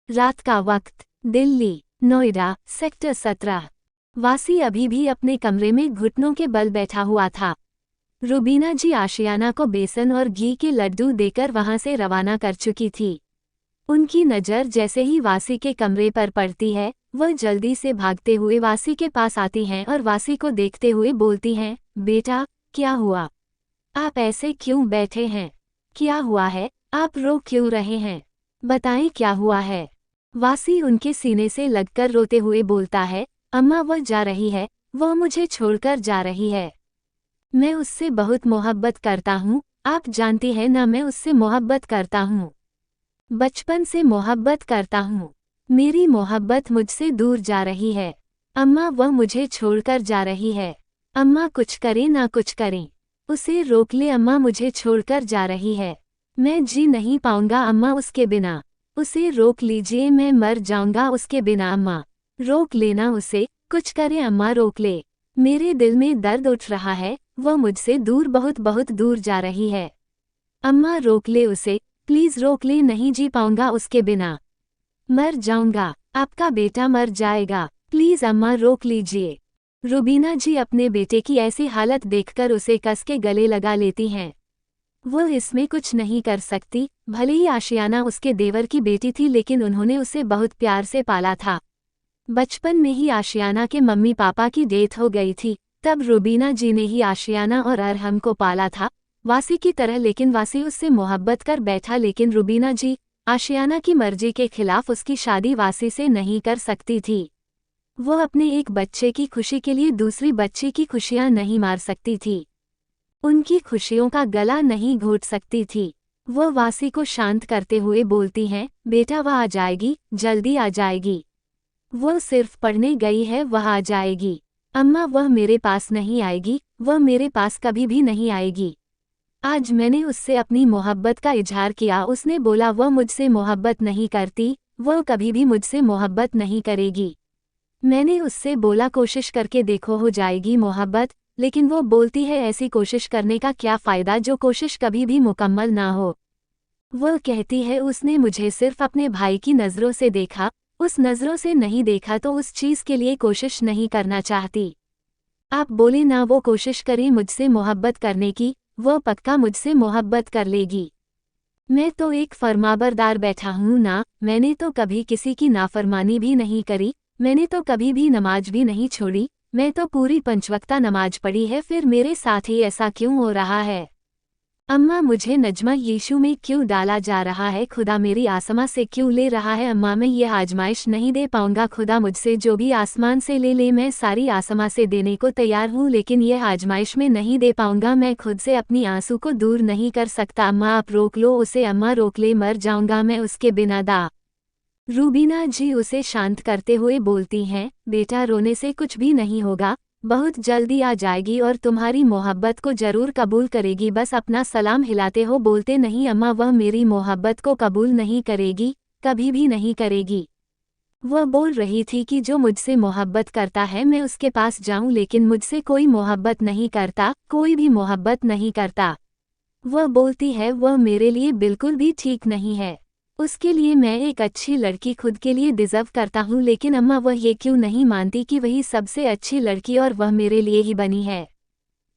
रात का वक्त, दिल्ली, नोएडा, सेक्टर 17। वासी अभी भी अपने कमरे में घुटनों के बल बैठा हुआ था। रुबीना जी आशियाना को बेसन और घी के लड्डू देकर वहां से रवाना कर चुकी थी। उनकी नज़र जैसे ही वासी के कमरे पर पड़ती है, वह जल्दी से भागते हुए वासी के पास आती हैं और वासी को देखते हुए बोलती हैं, बेटा, क्या हुआ? आप ऐसे क्यों बैठे हैं? क्या हुआ है? आप रो क्यों रहे हैं? बताएं क्या हुआ है? वासी उनके सीने से लगकर रोते हुए बोलता है, अम्मा वह जा रही है, वह मुझे छोड़कर जा रही है। मैं उससे बहुत मोहब्बत करता हूँ, आप जानती हैं ना, मैं उससे मोहब्बत करता हूँ। बचपन से मोहब्बत करता हूँ। मेरी मोहब्बत मुझसे दूर जा रही है। अम्मा वह मुझे छोड़कर जा रही है। अम्मा कुछ करें ना कुछ करें, उसे रोक ले, अम्मा मुझे छोड़कर जा रही है। मैं जी नहीं पाऊंगा अम्मा उसके बिना। उसे रोक लीजिए, मैं मर जाऊंगा उसके बिना। अम्मा रोक लेना उसे, कुछ करें अम्मा, रोक ले। मेरे दिल में दर्द उठ रहा है, वह मुझसे दूर, बहुत बहुत दूर जा रही है। अम्मा रोक ले उसे, प्लीज रोक ले, नहीं जी पाऊंगा उसके बिना। मर जाऊंगा, आपका बेटा मर जाएगा, प्लीज अम्मा रोक लीजिए। रुबीना जी अपने बेटे की ऐसी हालत देखकर उसे कस के गले लगा लेती हैं। वो इसमें कुछ नहीं कर सकती। भले ही आशियाना उसके देवर की बेटी थी, लेकिन उन्होंने उसे बहुत प्यार से पाला था। बचपन में ही आशियाना के मम्मी पापा की डेथ हो गई थी, तब रुबीना जी ने ही आशियाना और अरहम को पाला था, वासी की तरह। लेकिन वासी उससे मोहब्बत कर बैठा, लेकिन रुबीना जी आशियाना की मर्जी के खिलाफ उसकी शादी वासी से नहीं कर सकती थी। वो अपने एक बच्चे की खुशी के लिए दूसरी बच्ची की खुशियां नहीं मार सकती थी। उनकी खुशियों का गला नहीं घोट सकती थी। वो वासी को शांत करते हुए बोलती हैं, बेटा वह आ जाएगी, जल्दी आ जाएगी। वो सिर्फ पढ़ने गई है, वह आ जाएगी। अम्मा वह मेरे पास नहीं आएगी, वह मेरे पास कभी भी नहीं आएगी। आज मैंने उससे अपनी मोहब्बत का इजहार किया, उसने बोला वह मुझसे मोहब्बत नहीं करती, वह कभी भी मुझसे मोहब्बत नहीं करेगी। मैंने उससे बोला कोशिश करके देखो, हो जाएगी मोहब्बत, लेकिन वो बोलती है ऐसी कोशिश करने का क्या फ़ायदा जो कोशिश कभी भी मुकम्मल ना हो। वह कहती है उसने मुझे सिर्फ अपने भाई की नज़रों से देखा, उस नज़रों से नहीं देखा तो उस चीज़ के लिए कोशिश नहीं करना चाहती। आप बोले ना वो कोशिश करे मुझसे मोहब्बत करने की, वो पक्का मुझसे मोहब्बत कर लेगी। मैं तो एक फरमाबरदार बैठा हूँ ना, मैंने तो कभी किसी की नाफरमानी भी नहीं करी, मैंने तो कभी भी नमाज भी नहीं छोड़ी, मैं तो पूरी पंचवक्ता नमाज पढ़ी है, फिर मेरे साथ ही ऐसा क्यों हो रहा है? अम्मा मुझे नजमा यीशु में क्यों डाला जा रहा है? खुदा मेरी आसमां से क्यों ले रहा है? अम्मा मैं ये आजमाइश नहीं दे पाऊंगा, खुदा मुझसे जो भी आसमान से ले ले, मैं सारी आसमां से देने को तैयार हूँ, लेकिन यह आजमाइश में नहीं दे पाऊंगा। मैं खुद से अपनी आंसू को दूर नहीं कर सकता। अम्मा आप रोक लो उसे, अम्मा रोक ले, मर जाऊंगा मैं उसके बिना। रूबीना जी उसे शांत करते हुए बोलती हैं, बेटा रोने से कुछ भी नहीं होगा, बहुत जल्दी आ जाएगी और तुम्हारी मोहब्बत को जरूर कबूल करेगी। बस अपना सलाम हिलाते हो, बोलते नहीं अम्मा वह मेरी मोहब्बत को कबूल नहीं करेगी, कभी भी नहीं करेगी। वह बोल रही थी कि जो मुझसे मोहब्बत करता है मैं उसके पास जाऊं, लेकिन मुझसे कोई मोहब्बत नहीं करता, कोई भी मोहब्बत नहीं करता। वह बोलती है वह मेरे लिए बिल्कुल भी ठीक नहीं है, उसके लिए मैं एक अच्छी लड़की खुद के लिए डिज़र्व करता हूँ, लेकिन अम्मा वह ये क्यों नहीं मानती कि वही सबसे अच्छी लड़की और वह मेरे लिए ही बनी है।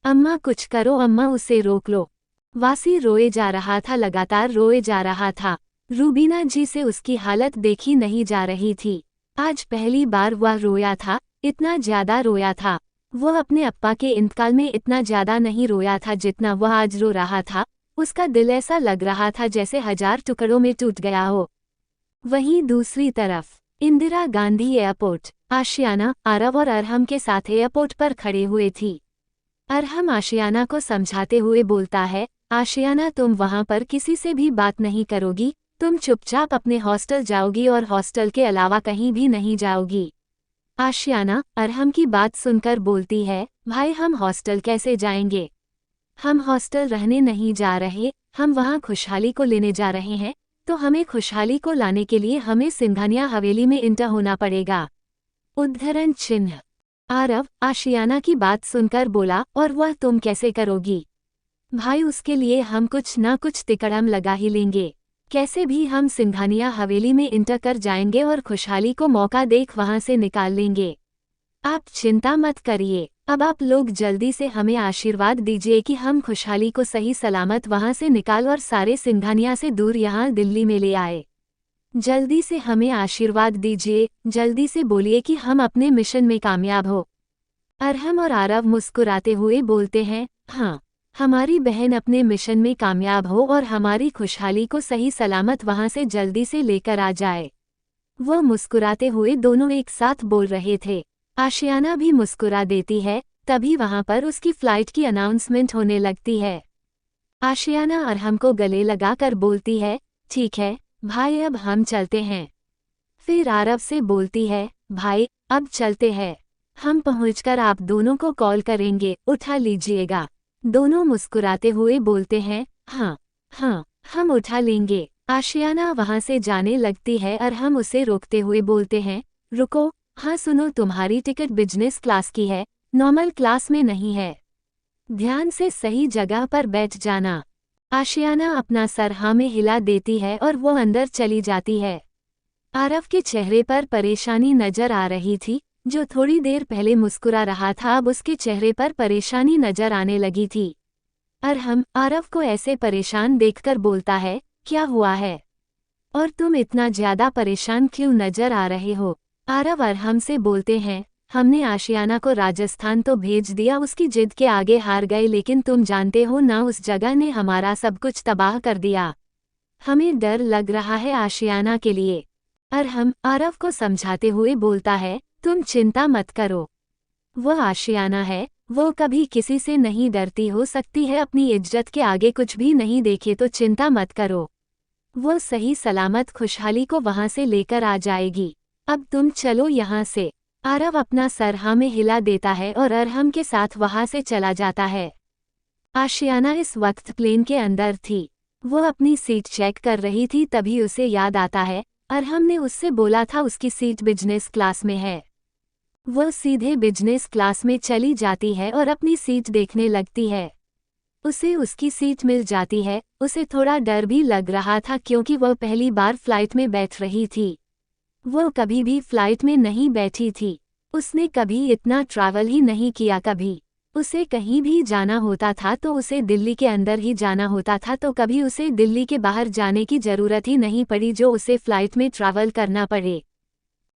अम्मा कुछ करो, अम्मा उसे रोक लो। वासी रोए जा रहा था, लगातार रोए जा रहा था। रूबीना जी से उसकी हालत देखी नहीं जा रही थी। आज पहली बार वह रोया था, इतना ज्यादा रोया था। वह अपने अप्पा के इंतकाल में इतना ज्यादा नहीं रोया था जितना वह आज रो रहा था। उसका दिल ऐसा लग रहा था जैसे 1000 टुकड़ों में टूट गया हो। वहीं दूसरी तरफ इंदिरा गांधी एयरपोर्ट, आशियाना, आरव और अरहम के साथ एयरपोर्ट पर खड़े हुए थी। अरहम आशियाना को समझाते हुए बोलता है, आशियाना तुम वहां पर किसी से भी बात नहीं करोगी, तुम चुपचाप अपने हॉस्टल जाओगी और हॉस्टल के अलावा कहीं भी नहीं जाओगी। आशियाना अरहम की बात सुनकर बोलती है, भाई हम हॉस्टल कैसे जाएंगे? हम हॉस्टल रहने नहीं जा रहे, हम वहाँ खुशहाली को लेने जा रहे हैं, तो हमें खुशहाली को लाने के लिए हमें सिंघानिया हवेली में इंटर होना पड़ेगा। उद्धरण चिन्ह। आरव आशियाना की बात सुनकर बोला, और वह तुम कैसे करोगी? भाई उसके लिए हम कुछ ना कुछ तिकड़म लगा ही लेंगे। कैसे भी हम सिंघानिया हवेली में इंटर कर जाएंगे और खुशहाली को मौका देख वहां से निकाल लेंगे। आप चिंता मत करिए, अब आप लोग जल्दी से हमें आशीर्वाद दीजिए कि हम खुशहाली को सही सलामत वहां से निकाल और सारे सिंघानिया से दूर यहाँ दिल्ली में ले आए। जल्दी से हमें आशीर्वाद दीजिए, जल्दी से बोलिए कि हम अपने मिशन में कामयाब हो। अरहम और आरव मुस्कुराते हुए बोलते हैं, हाँ, हमारी बहन अपने मिशन में कामयाब हो और हमारी खुशहाली को सही सलामत वहां से जल्दी से लेकर आ जाए। वो मुस्कुराते हुए दोनों एक साथ बोल रहे थे। आशियाना भी मुस्कुरा देती है, तभी वहां पर उसकी फ्लाइट की अनाउंसमेंट होने लगती है। आशियाना अरहम को गले लगाकर बोलती है, ठीक है भाई, अब हम चलते हैं। फिर आरव से बोलती है, भाई अब चलते हैं, हम पहुंचकर आप दोनों को कॉल करेंगे, उठा लीजिएगा। दोनों मुस्कुराते हुए बोलते हैं, हाँ हाँ, हम उठा लेंगे। आशियाना वहां से जाने लगती है। अरहम उसे रोकते हुए बोलते हैं, रुको, हाँ सुनो, तुम्हारी टिकट बिजनेस क्लास की है, नॉर्मल क्लास में नहीं है। ध्यान से सही जगह पर बैठ जाना। आशियाना अपना सर हाँ में हिला देती है और वो अंदर चली जाती है। आरव के चेहरे पर परेशानी नजर आ रही थी। जो थोड़ी देर पहले मुस्कुरा रहा था, अब उसके चेहरे पर परेशानी नजर आने लगी थी। अरहम आरव को ऐसे परेशान देखकर बोलता है, क्या हुआ है और तुम इतना ज्यादा परेशान क्यों नजर आ रहे हो? आरव अरहम से बोलते हैं, हमने आशियाना को राजस्थान तो भेज दिया, उसकी जिद के आगे हार गए, लेकिन तुम जानते हो ना, उस जगह ने हमारा सब कुछ तबाह कर दिया। हमें डर लग रहा है आशियाना के लिए। अरहम आरव को समझाते हुए बोलता है, तुम चिंता मत करो, वो आशियाना है, वो कभी किसी से नहीं डरती, हो सकती है अपनी इज्जत के आगे कुछ भी नहीं देखे, तो चिंता मत करो, वो सही सलामत खुशहाली को वहां से लेकर आ जाएगी। अब तुम चलो यहाँ से। आरव अपना सर हाँ में हिला देता है और अरहम के साथ वहां से चला जाता है। आशियाना इस वक्त प्लेन के अंदर थी। वो अपनी सीट चेक कर रही थी, तभी उसे याद आता है, अरहम ने उससे बोला था उसकी सीट बिजनेस क्लास में है। वो सीधे बिजनेस क्लास में चली जाती है और अपनी सीट देखने लगती है। उसे उसकी सीट मिल जाती है। उसे थोड़ा डर भी लग रहा था, क्योंकि वह पहली बार फ्लाइट में बैठ रही थी। वो कभी भी फ्लाइट में नहीं बैठी थी, उसने कभी इतना ट्रैवल ही नहीं किया। कभी उसे कहीं भी जाना होता था तो उसे दिल्ली के अंदर ही जाना होता था, तो कभी उसे दिल्ली के बाहर जाने की ज़रूरत ही नहीं पड़ी जो उसे फ्लाइट में ट्रैवल करना पड़े।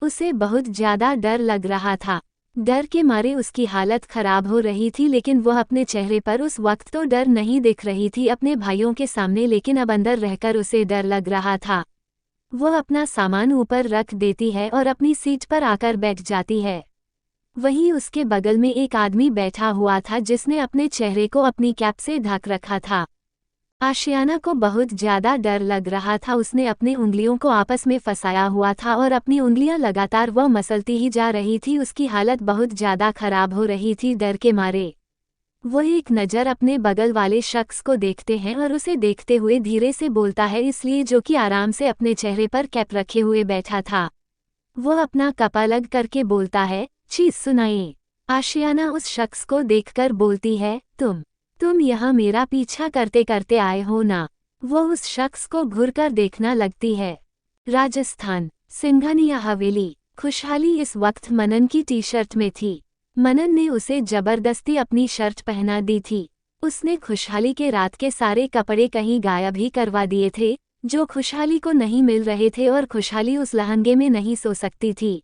उसे बहुत ज़्यादा डर लग रहा था। डर के मारे उसकी हालत खराब हो रही थी, लेकिन वह अपने चेहरे पर उस वक्त तो डर नहीं दिख रही थी अपने भाइयों के सामने, लेकिन अब अंदर रहकर उसे डर लग रहा था। वह अपना सामान ऊपर रख देती है और अपनी सीट पर आकर बैठ जाती है। वहीं उसके बगल में एक आदमी बैठा हुआ था जिसने अपने चेहरे को अपनी कैप से ढक रखा था। आशियाना को बहुत ज़्यादा डर लग रहा था। उसने अपनी उंगलियों को आपस में फंसाया हुआ था और अपनी उंगलियां लगातार वह मसलती ही जा रही थी। उसकी हालत बहुत ज़्यादा खराब हो रही थी डर के मारे। वह एक नज़र अपने बगल वाले शख्स को देखते हैं और उसे देखते हुए धीरे से बोलता है, इसलिए जो कि आराम से अपने चेहरे पर कैप रखे हुए बैठा था। वह अपना कप अलग करके बोलता है, चीज़ सुनाइए। आशियाना उस शख्स को देखकर बोलती है, तुम यहाँ मेरा पीछा करते करते आए हो ना? वो उस शख्स को घूरकर देखना लगती है। राजस्थान, सिंघानिया हवेली। खुशहाली इस वक्त मनन की टी शर्ट में थी। मनन ने उसे जबरदस्ती अपनी शर्ट पहना दी थी। उसने खुशहाली के रात के सारे कपड़े कहीं गायब ही करवा दिए थे, जो खुशहाली को नहीं मिल रहे थे, और खुशहाली उस लहंगे में नहीं सो सकती थी।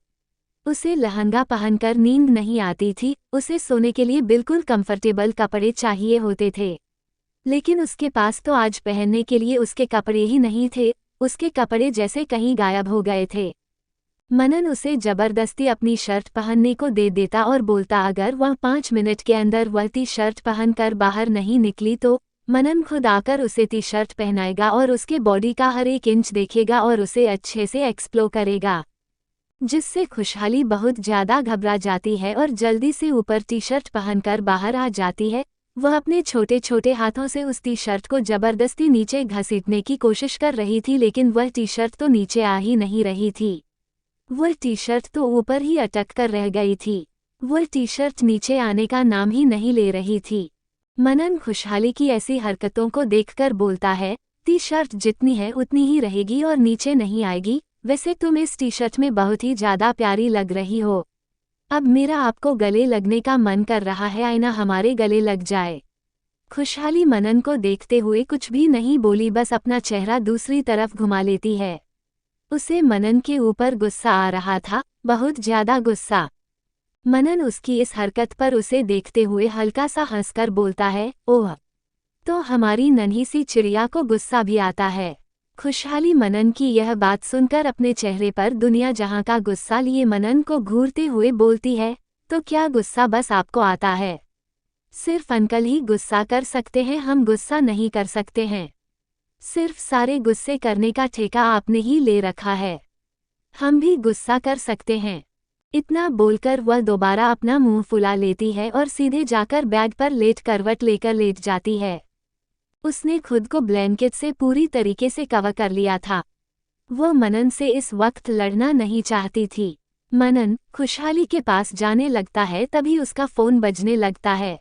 उसे लहंगा पहनकर नींद नहीं आती थी। उसे सोने के लिए बिल्कुल कंफर्टेबल कपड़े चाहिए होते थे, लेकिन उसके पास तो आज पहनने के लिए उसके कपड़े ही नहीं थे। उसके कपड़े जैसे कहीं गायब हो गए थे। मनन उसे जबरदस्ती अपनी शर्ट पहनने को दे देता और बोलता, अगर वह 5 मिनट के अंदर वह टी शर्ट पहनकर बाहर नहीं निकली तो मनन खुद आकर उसे टी शर्ट पहनाएगा और उसके बॉडी का हर एक इंच देखेगा और उसे अच्छे से एक्सप्लोर करेगा, जिससे खुशहाली बहुत ज़्यादा घबरा जाती है और जल्दी से ऊपर टी शर्ट पहनकर बाहर आ जाती है। वह अपने छोटे छोटे हाथों से उस टी शर्ट को जबरदस्ती नीचे घसीटने की कोशिश कर रही थी, लेकिन वह टी शर्ट तो नीचे आ ही नहीं रही थी। वह टी शर्ट तो ऊपर ही अटक कर रह गई थी। वह टी शर्ट नीचे आने का नाम ही नहीं ले रही थी। मनन खुशहाली की ऐसी हरकतों को देखकर बोलता है, टी शर्ट जितनी है उतनी ही रहेगी और नीचे नहीं आएगी। वैसे तुम इस टी शर्ट में बहुत ही ज़्यादा प्यारी लग रही हो। अब मेरा आपको गले लगने का मन कर रहा है, आईना हमारे गले लग जाए। खुशहाली मनन को देखते हुए कुछ भी नहीं बोली, बस अपना चेहरा दूसरी तरफ घुमा लेती है। उसे मनन के ऊपर गुस्सा आ रहा था, बहुत ज्यादा गुस्सा। मनन उसकी इस हरकत पर उसे देखते हुए हल्का सा हंसकर बोलता है, ओह, तो हमारी नन्ही सी चिड़िया को गुस्सा भी आता है। खुशहाली मनन की यह बात सुनकर अपने चेहरे पर दुनिया जहां का गुस्सा लिए मनन को घूरते हुए बोलती है, तो क्या गुस्सा बस आपको आता है? सिर्फ अंकल ही गुस्सा कर सकते हैं, हम गुस्सा नहीं कर सकते हैं। सिर्फ सारे गुस्से करने का ठेका आपने ही ले रखा है। हम भी गुस्सा कर सकते हैं। इतना बोलकर वह दोबारा अपना मुंह फुला लेती है और सीधे जाकर बेड पर लेट करवट लेकर लेट जाती है। उसने खुद को ब्लैंकेट से पूरी तरीके से कवर कर लिया था। वो मनन से इस वक्त लड़ना नहीं चाहती थी। मनन खुशहाली के पास जाने लगता है, तभी उसका फ़ोन बजने लगता है।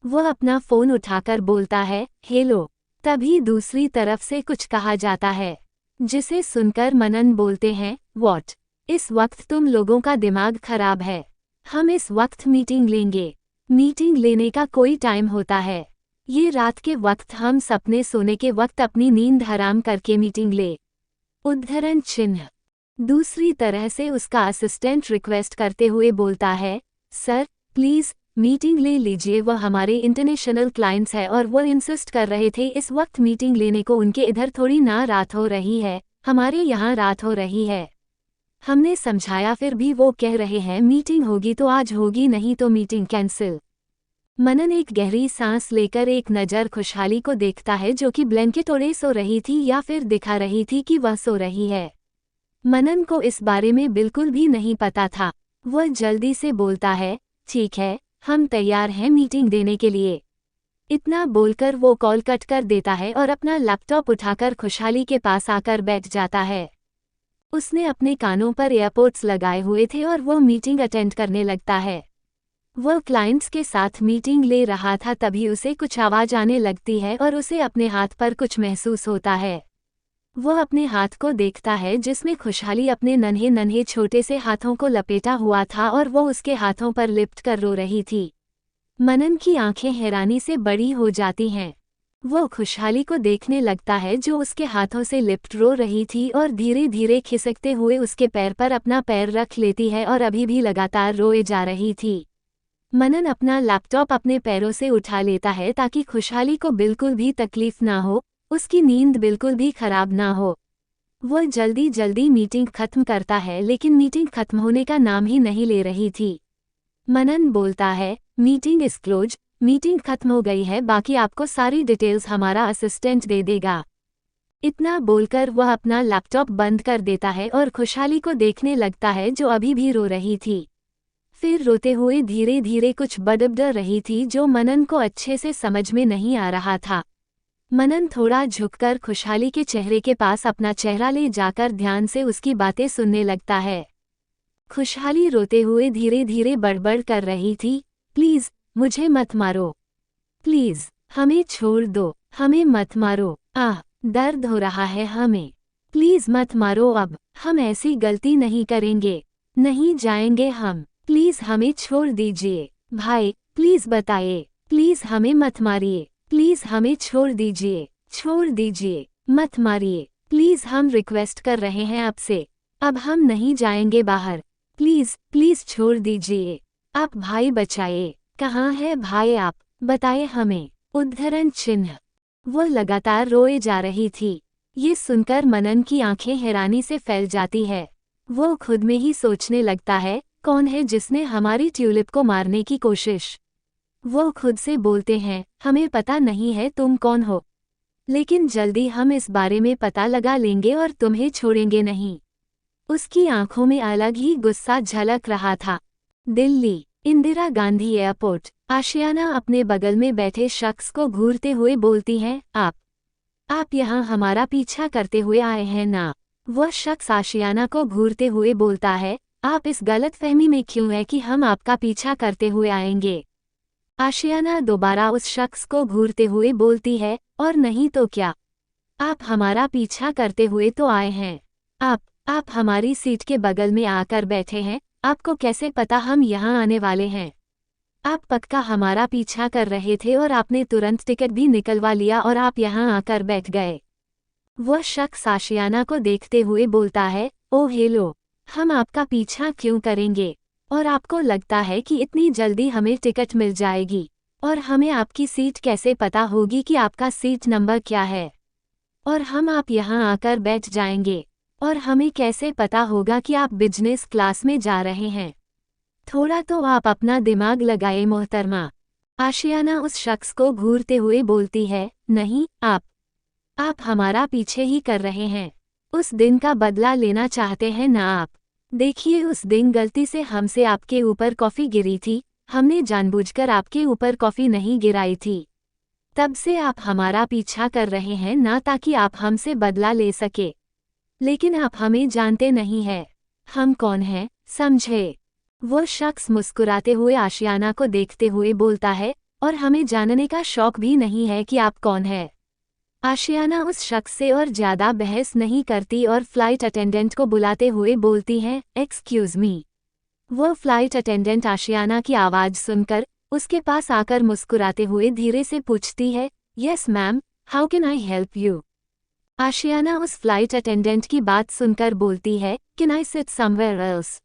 वह अपना फ़ोन उठाकर बोलता है, हेलो। तभी दूसरी तरफ से कुछ कहा जाता है, जिसे सुनकर मनन बोलते हैं, व्हाट? इस वक्त तुम लोगों का दिमाग खराब है। हम इस वक्त मीटिंग लेंगे। मीटिंग लेने का कोई टाइम होता है? ये रात के वक्त हम सपने सोने के वक्त अपनी नींद हराम करके मीटिंग ले। उद्धरण चिन्ह। दूसरी तरह से उसका असिस्टेंट रिक्वेस्ट करते हुए बोलता है, सर प्लीज़ मीटिंग ले लीजिए। वह हमारे इंटरनेशनल क्लाइंट्स है और वो इंसिस्ट कर रहे थे इस वक्त मीटिंग लेने को। उनके इधर थोड़ी ना रात हो रही है, हमारे यहाँ रात हो रही है। हमने समझाया, फिर भी वो कह रहे हैं मीटिंग होगी तो आज होगी, नहीं तो मीटिंग कैंसिल। मनन एक गहरी सांस लेकर एक नज़र खुशहाली को देखता है, जो कि ब्लैंकेट ओढ़े सो रही थी या फिर दिखा रही थी कि वह सो रही है। मनन को इस बारे में बिल्कुल भी नहीं पता था। वह जल्दी से बोलता है, ठीक है, हम तैयार हैं मीटिंग देने के लिए। इतना बोलकर वो कॉल कट कर देता है और अपना लैपटॉप उठाकर खुशहाली के पास आकर बैठ जाता है। उसने अपने कानों पर एयरपोर्ट्स लगाए हुए थे और वो मीटिंग अटेंड करने लगता है। वह क्लाइंट्स के साथ मीटिंग ले रहा था, तभी उसे कुछ आवाज़ आने लगती है और उसे अपने हाथ पर कुछ महसूस होता है। वह अपने हाथ को देखता है, जिसमें खुशहाली अपने नन्हे नन्हे छोटे से हाथों को लपेटा हुआ था और वो उसके हाथों पर लिपट कर रो रही थी। मनन की आंखें हैरानी से बड़ी हो जाती हैं। वो खुशहाली को देखने लगता है, जो उसके हाथों से लिपट रो रही थी और धीरे धीरे खिसकते हुए उसके पैर पर अपना पैर रख लेती है और अभी भी लगातार रोए जा रही थी। मनन अपना लैपटॉप अपने पैरों से उठा लेता है ताकि खुशहाली को बिल्कुल भी तकलीफ ना हो, उसकी नींद बिल्कुल भी खराब ना हो। वह जल्दी जल्दी मीटिंग खत्म करता है, लेकिन मीटिंग खत्म होने का नाम ही नहीं ले रही थी। मनन बोलता है, मीटिंग इज क्लोज, मीटिंग खत्म हो गई है, बाकी आपको सारी डिटेल्स हमारा असिस्टेंट दे देगा। इतना बोलकर वह अपना लैपटॉप बंद कर देता है और खुशहाली को देखने लगता है, जो अभी भी रो रही थी। फिर रोते हुए धीरे धीरे कुछ बड़बड़ रही थी, जो मनन को अच्छे से समझ में नहीं आ रहा था। मनन थोड़ा झुककर खुशहाली के चेहरे के पास अपना चेहरा ले जाकर ध्यान से उसकी बातें सुनने लगता है। खुशहाली रोते हुए धीरे धीरे बड़बड़ कर रही थी, प्लीज़ मुझे मत मारो, प्लीज़ हमें छोड़ दो, हमें मत मारो, आह दर्द हो रहा है हमें, प्लीज़ मत मारो, अब हम ऐसी गलती नहीं करेंगे, नहीं जाएंगे हम, प्लीज़ हमें छोड़ दीजिए, भाई प्लीज़ बताइए, प्लीज़ हमें मत मारिए, प्लीज़ हमें छोड़ दीजिए, मत मारिए, प्लीज़ हम रिक्वेस्ट कर रहे हैं आपसे, अब हम नहीं जाएंगे बाहर, प्लीज़ प्लीज़ छोड़ दीजिए, आप भाई बचाइए, कहाँ है भाई आप, बताइए हमें। उद्धरण चिन्ह। वो लगातार रोए जा रही थी। ये सुनकर मनन की आंखें हैरानी से फैल जाती है। वो खुद में ही सोचने लगता है, कौन है जिसने हमारी ट्यूलिप को मारने की कोशिश। वो खुद से बोलते हैं, हमें पता नहीं है तुम कौन हो, लेकिन जल्दी हम इस बारे में पता लगा लेंगे और तुम्हें छोड़ेंगे नहीं। उसकी आंखों में अलग ही गुस्सा झलक रहा था। दिल्ली, इंदिरा गांधी एयरपोर्ट। आशियाना अपने बगल में बैठे शख्स को घूरते हुए बोलती हैं, आप यहाँ हमारा पीछा करते हुए आए हैं ना? वह शख्स आशियाना को घूरते हुए बोलता है, आप इस गलतफहमी में क्यों है कि हम आपका पीछा करते हुए आएंगे? आशियाना दोबारा उस शख्स को घूरते हुए बोलती है, और नहीं तो क्या, आप हमारा पीछा करते हुए तो आए हैं। आप हमारी सीट के बगल में आकर बैठे हैं। आपको कैसे पता हम यहाँ आने वाले हैं? आप पक्का हमारा पीछा कर रहे थे और आपने तुरंत टिकट भी निकलवा लिया और आप यहाँ आकर बैठ गए। वह शख्स आशियाना को देखते हुए बोलता है, ओह हेलो, हम आपका पीछा क्यों करेंगे? और आपको लगता है कि इतनी जल्दी हमें टिकट मिल जाएगी? और हमें आपकी सीट कैसे पता होगी कि आपका सीट नंबर क्या है? और हम आप यहाँ आकर बैठ जाएंगे? और हमें कैसे पता होगा कि आप बिजनेस क्लास में जा रहे हैं? थोड़ा तो आप अपना दिमाग लगाए मोहतरमा। आशियाना उस शख्स को घूरते हुए बोलती है, नहीं, आप हमारा पीछे ही कर रहे हैं। उस दिन का बदला लेना चाहते हैं ना आप? देखिए, उस दिन गलती से हमसे आपके ऊपर कॉफ़ी गिरी थी। हमने जानबूझकर आपके ऊपर कॉफ़ी नहीं गिराई थी। तब से आप हमारा पीछा कर रहे हैं ना ताकि आप हमसे बदला ले सके। लेकिन आप हमें जानते नहीं हैं। हम कौन हैं, समझे? वो शख्स मुस्कुराते हुए आशियाना को देखते हुए बोलता है, और हमें जानने का शौक भी नहीं है कि आप कौन हैं। आशियाना उस शख्स से और ज़्यादा बहस नहीं करती और फ्लाइट अटेंडेंट को बुलाते हुए बोलती है, एक्सक्यूज़ मी। वो फ्लाइट अटेंडेंट आशियाना की आवाज़ सुनकर उसके पास आकर मुस्कुराते हुए धीरे से पूछती है, yes ma'am, how can I help you? Ashiyana उस फ्लाइट अटेंडेंट की बात सुनकर बोलती है, can I sit somewhere else?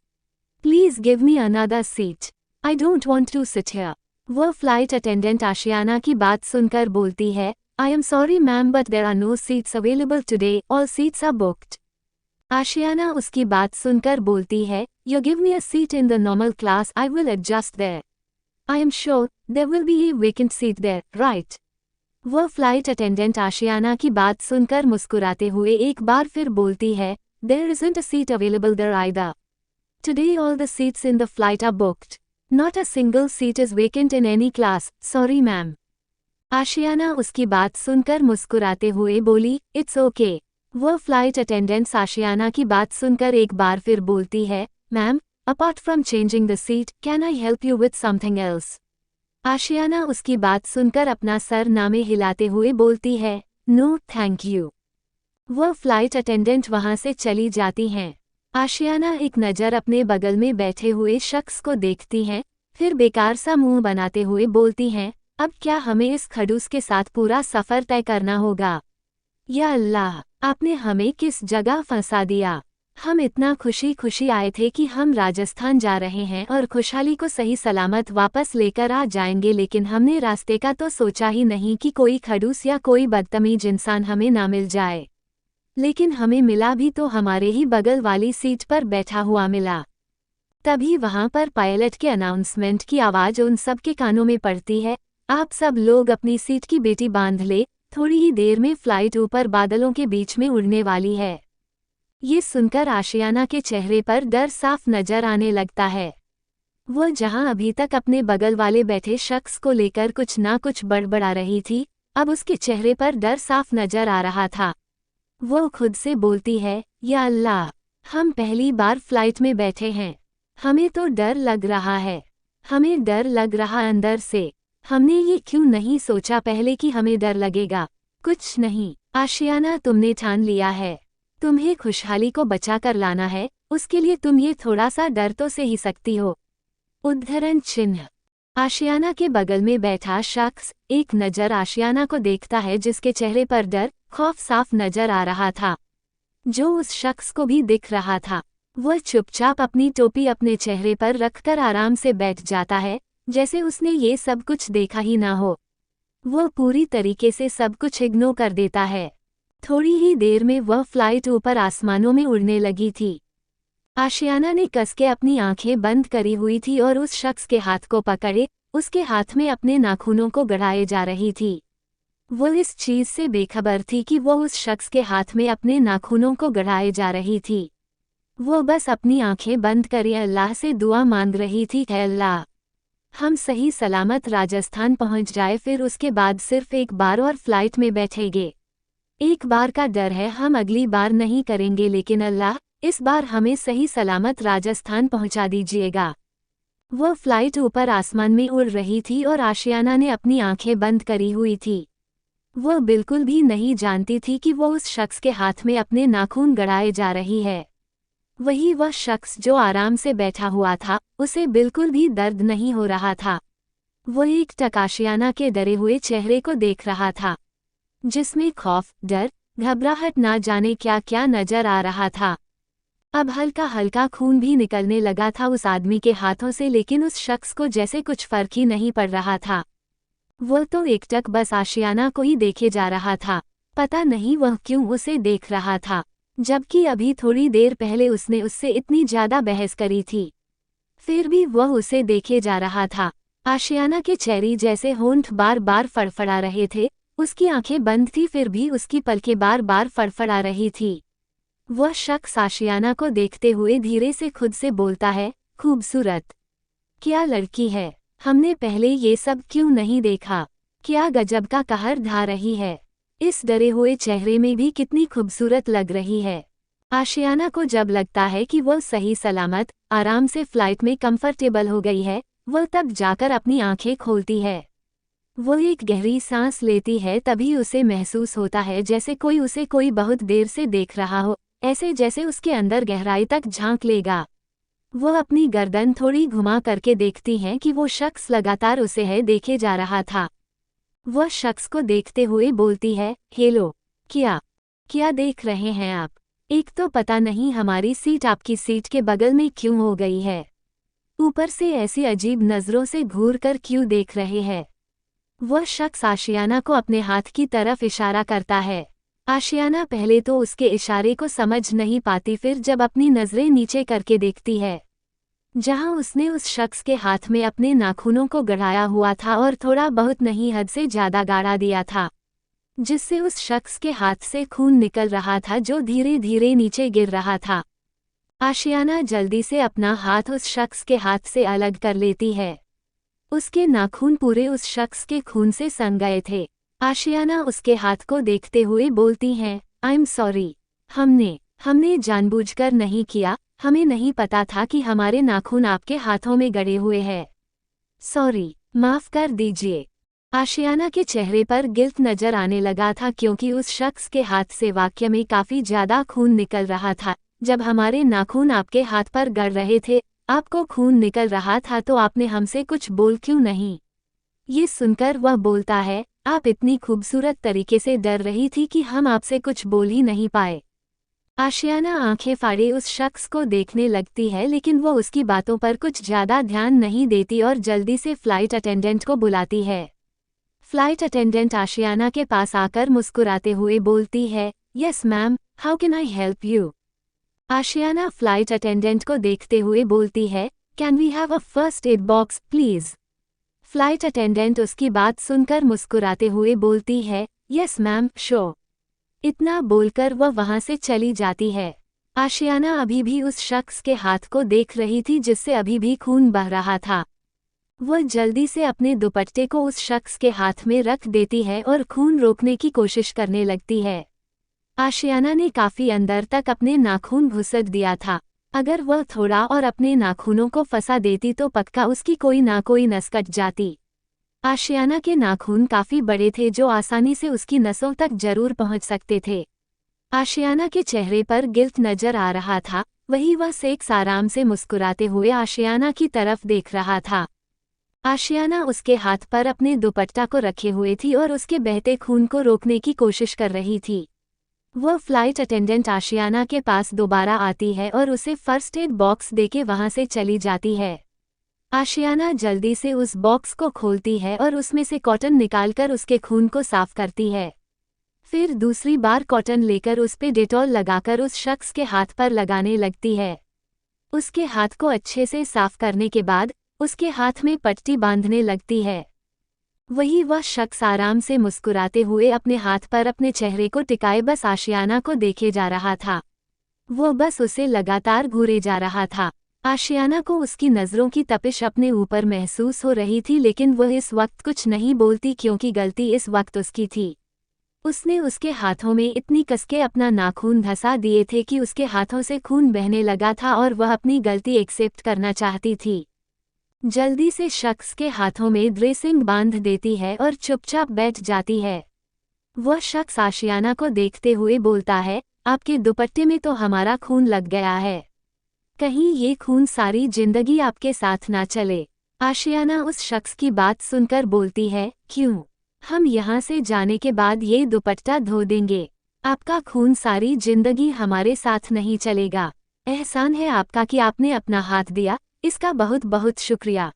Please give me another seat. I don't want to sit here. वो फ्लाइट अटेंडेंट आशियाना की बात सुनकर बोलती है, I am sorry ma'am but there are no seats available today, all seats are booked. आशियाना उसकी बात सुनकर बोलती है, You give me a seat in the normal class, I will adjust there. I am sure there will be a vacant seat there, right? वो flight attendant Ashiyana की बात सुनकर मुस्कुराते हुए एक बार फिर बोलती है, There isn't a seat available there either. Today all the seats in the flight are booked. Not a single seat is vacant in any class, sorry ma'am. आशियाना उसकी बात सुनकर मुस्कुराते हुए बोली, इट्स ओके। वो फ्लाइट अटेंडेंट्स आशियाना की बात सुनकर एक बार फिर बोलती है, ma'am, apart from changing the seat, can I help you with something else? Ashiyana उसकी बात सुनकर अपना सर नामे हिलाते हुए बोलती है, नो थैंक यू। वो फ्लाइट अटेंडेंट वहाँ से चली जाती हैं। आशियाना एक नज़र अपने बगल में बैठे हुए शख्स को देखती हैं, फिर बेकार सा मुंह बनाते हुए बोलती हैं, अब क्या हमें इस खड़ूस के साथ पूरा सफ़र तय करना होगा? या अल्लाह, आपने हमें किस जगह फंसा दिया? हम इतना खुशी खुशी आए थे कि हम राजस्थान जा रहे हैं और खुशहाली को सही सलामत वापस लेकर आ जाएंगे, लेकिन हमने रास्ते का तो सोचा ही नहीं कि कोई खड़ूस या कोई बदतमीज इंसान हमें ना मिल जाए। लेकिन हमें मिला भी तो हमारे ही बगल वाली सीट पर बैठा हुआ मिला। तभी वहाँ पर पायलट के अनाउंसमेंट की आवाज़ उन सब के कानों में पड़ती है, आप सब लोग अपनी सीट की बेटी बांध ले, थोड़ी ही देर में फ्लाइट ऊपर बादलों के बीच में उड़ने वाली है। ये सुनकर आशियाना के चेहरे पर डर साफ नजर आने लगता है। वह जहां अभी तक अपने बगल वाले बैठे शख्स को लेकर कुछ ना कुछ बड़बड़ा रही थी, अब उसके चेहरे पर डर साफ नजर आ रहा था। वो खुद से बोलती है, या अल्लाह, हम पहली बार फ्लाइट में बैठे हैं, हमें तो डर लग रहा है। हमें डर लग रहा अंदर से। हमने ये क्यों नहीं सोचा पहले कि हमें डर लगेगा? कुछ नहीं आशियाना, तुमने ठान लिया है, तुम्हें खुशहाली को बचा कर लाना है, उसके लिए तुम ये थोड़ा सा डर तो से ही सकती हो। उद्धरण चिन्ह। आशियाना के बगल में बैठा शख्स एक नज़र आशियाना को देखता है जिसके चेहरे पर डर, खौफ साफ नजर आ रहा था, जो उस शख्स को भी दिख रहा था। वह चुपचाप अपनी टोपी अपने चेहरे पर रखकर आराम से बैठ जाता है, जैसे उसने ये सब कुछ देखा ही ना हो। वह पूरी तरीके से सब कुछ इग्नोर कर देता है। थोड़ी ही देर में वह फ्लाइट ऊपर आसमानों में उड़ने लगी थी। आशियाना ने कस के अपनी आंखें बंद करी हुई थी और उस शख्स के हाथ को पकड़े उसके हाथ में अपने नाखूनों को गड़ाए जा रही थी। वो इस चीज़ से बेखबर थी कि वो उस शख्स के हाथ में अपने नाखूनों को गड़ाए जा रही थी। वो बस अपनी आंखें बंद करे अल्लाह से दुआ मांग रही थी, है अल्लाह, हम सही सलामत राजस्थान पहुंच जाए, फिर उसके बाद सिर्फ एक बार और फ्लाइट में बैठेंगे। एक बार का डर है, हम अगली बार नहीं करेंगे, लेकिन अल्लाह, इस बार हमें सही सलामत राजस्थान पहुंचा दीजिएगा। वह फ्लाइट ऊपर आसमान में उड़ रही थी और आशियाना ने अपनी आंखें बंद करी हुई थी। वह बिल्कुल भी नहीं जानती थी कि वो उस शख्स के हाथ में अपने नाखून गड़ाए जा रही है। वही वह शख्स जो आराम से बैठा हुआ था, उसे बिल्कुल भी दर्द नहीं हो रहा था। वो एक टक आशियाना के डरे हुए चेहरे को देख रहा था, जिसमें खौफ, डर, घबराहट ना जाने क्या क्या नजर आ रहा था। अब हल्का हल्का खून भी निकलने लगा था उस आदमी के हाथों से, लेकिन उस शख्स को जैसे कुछ फर्क ही नहीं पड़ रहा था। वो तो एकटक बस आशियाना को ही देखे जा रहा था। पता नहीं वह क्यों उसे देख रहा था, जबकि अभी थोड़ी देर पहले उसने उससे इतनी ज्यादा बहस करी थी। फिर भी वह उसे देखे जा रहा था। आशियाना के चेहरे जैसे होंठ बार बार फड़फड़ा रहे थे। उसकी आंखें बंद थी, फिर भी उसकी पलकें बार बार फड़फड़ा रही थी। वह शख्स आशियाना को देखते हुए धीरे से खुद से बोलता है, खूबसूरत, क्या लड़की है, हमने पहले ये सब क्यों नहीं देखा, क्या गजब का कहर ढा रही है, इस डरे हुए चेहरे में भी कितनी खूबसूरत लग रही है। आशियाना को जब लगता है कि वह सही सलामत आराम से फ्लाइट में कंफर्टेबल हो गई है, वह तब जाकर अपनी आंखें खोलती है। वो एक गहरी सांस लेती है, तभी उसे महसूस होता है जैसे कोई बहुत देर से देख रहा हो, ऐसे जैसे उसके अंदर गहराई तक झांक लेगा। वह अपनी गर्दन थोड़ी घुमा करके देखती है कि वो शख्स लगातार उसे है देखे जा रहा था। वह शख्स को देखते हुए बोलती है, हेलो, क्या क्या देख रहे हैं आप? एक तो पता नहीं हमारी सीट आपकी सीट के बगल में क्यों हो गई है, ऊपर से ऐसी अजीब नज़रों से घूर कर क्यों देख रहे हैं? वह शख्स आशियाना को अपने हाथ की तरफ इशारा करता है। आशियाना पहले तो उसके इशारे को समझ नहीं पाती, फिर जब अपनी नज़रें नीचे करके देखती है, जहां उसने उस शख्स के हाथ में अपने नाखूनों को गड़ाया हुआ था और थोड़ा बहुत नहीं हद से ज़्यादा गाड़ा दिया था, जिससे उस शख्स के हाथ से खून निकल रहा था जो धीरे धीरे नीचे गिर रहा था। आशियाना जल्दी से अपना हाथ उस शख्स के हाथ से अलग कर लेती है। उसके नाखून पूरे उस शख्स के खून से सन गए थे। आशियाना उसके हाथ को देखते हुए बोलती हैं, आई एम सॉरी, हमने जानबूझकर नहीं किया, हमें नहीं पता था कि हमारे नाखून आपके हाथों में गड़े हुए हैं। सॉरी, माफ कर दीजिए। आशियाना के चेहरे पर गिल्ट नजर आने लगा था, क्योंकि उस शख्स के हाथ से वाकई में काफी ज्यादा खून निकल रहा था। जब हमारे नाखून आपके हाथ पर गड़ रहे थे, आपको खून निकल रहा था, तो आपने हमसे कुछ बोल क्यों नहीं? ये सुनकर वह बोलता है, आप इतनी खूबसूरत तरीके से डर रही थी कि हम आपसे कुछ बोल ही नहीं पाए। आशियाना आंखें फाड़े उस शख्स को देखने लगती है, लेकिन वो उसकी बातों पर कुछ ज्यादा ध्यान नहीं देती और जल्दी से फ्लाइट अटेंडेंट को बुलाती है। फ्लाइट अटेंडेंट आशियाना के पास आकर मुस्कुराते हुए बोलती है, yes ma'am, how can I help you? Ashiyana flight attendant को देखते हुए बोलती है, can we have a first aid box please? Flight attendant उसकी बात सुनकर मुस्कुराते हुए बोलती है, यस मैम, श्योर। इतना बोलकर वह वहां से चली जाती है। आशियाना अभी भी उस शख्स के हाथ को देख रही थी, जिससे अभी भी खून बह रहा था। वह जल्दी से अपने दुपट्टे को उस शख्स के हाथ में रख देती है और खून रोकने की कोशिश करने लगती है। आशियाना ने काफी अंदर तक अपने नाखून घुसट दिया था। अगर वह थोड़ा और अपने नाखूनों को फंसा देती तो पक्का उसकी कोई ना कोई नस कट जाती। आशियाना के नाखून काफी बड़े थे, जो आसानी से उसकी नसों तक जरूर पहुंच सकते थे। आशियाना के चेहरे पर गिल्ट नजर आ रहा था, वही वह सेक्स आराम से मुस्कुराते हुए आशियाना की तरफ देख रहा था। आशियाना उसके हाथ पर अपने दुपट्टा को रखे हुए थी और उसके बहते खून को रोकने की कोशिश कर रही थी। वह फ्लाइट अटेंडेंट आशियाना के पास दोबारा आती है और उसे फर्स्ट एड बॉक्स देके वहां से चली जाती है। आशियाना जल्दी से उस बॉक्स को खोलती है और उसमें से कॉटन निकालकर उसके खून को साफ करती है। फिर दूसरी बार कॉटन लेकर उस पे डेटॉल लगाकर उस शख्स के हाथ पर लगाने लगती है। उसके हाथ को अच्छे से साफ करने के बाद उसके हाथ में पट्टी बांधने लगती है। वही वह शख्स आराम से मुस्कुराते हुए अपने हाथ पर अपने चेहरे को टिकाए बस आशियाना को देखे जा रहा था। वो बस उसे लगातार घूरे जा रहा था। आशियाना को उसकी नज़रों की तपिश अपने ऊपर महसूस हो रही थी, लेकिन वह इस वक्त कुछ नहीं बोलती, क्योंकि गलती इस वक्त उसकी थी। उसने उसके हाथों में इतनी कसके अपना नाखून धंसा दिए थे कि उसके हाथों से खून बहने लगा था और वह अपनी गलती एक्सेप्ट करना चाहती थी। जल्दी से शख्स के हाथों में ड्रेसिंग बांध देती है और चुपचाप बैठ जाती है। वह शख्स आशियाना को देखते हुए बोलता है, आपके दुपट्टे में तो हमारा खून लग गया है। कहीं ये खून सारी जिंदगी आपके साथ ना चले। आशियाना उस शख्स की बात सुनकर बोलती है, क्यों? हम यहाँ से जाने के बाद ये दुपट्टा धो देंगे। आपका खून सारी जिंदगी हमारे साथ नहीं चलेगा। एहसान है आपका कि आपने अपना हाथ दिया, इसका बहुत बहुत शुक्रिया।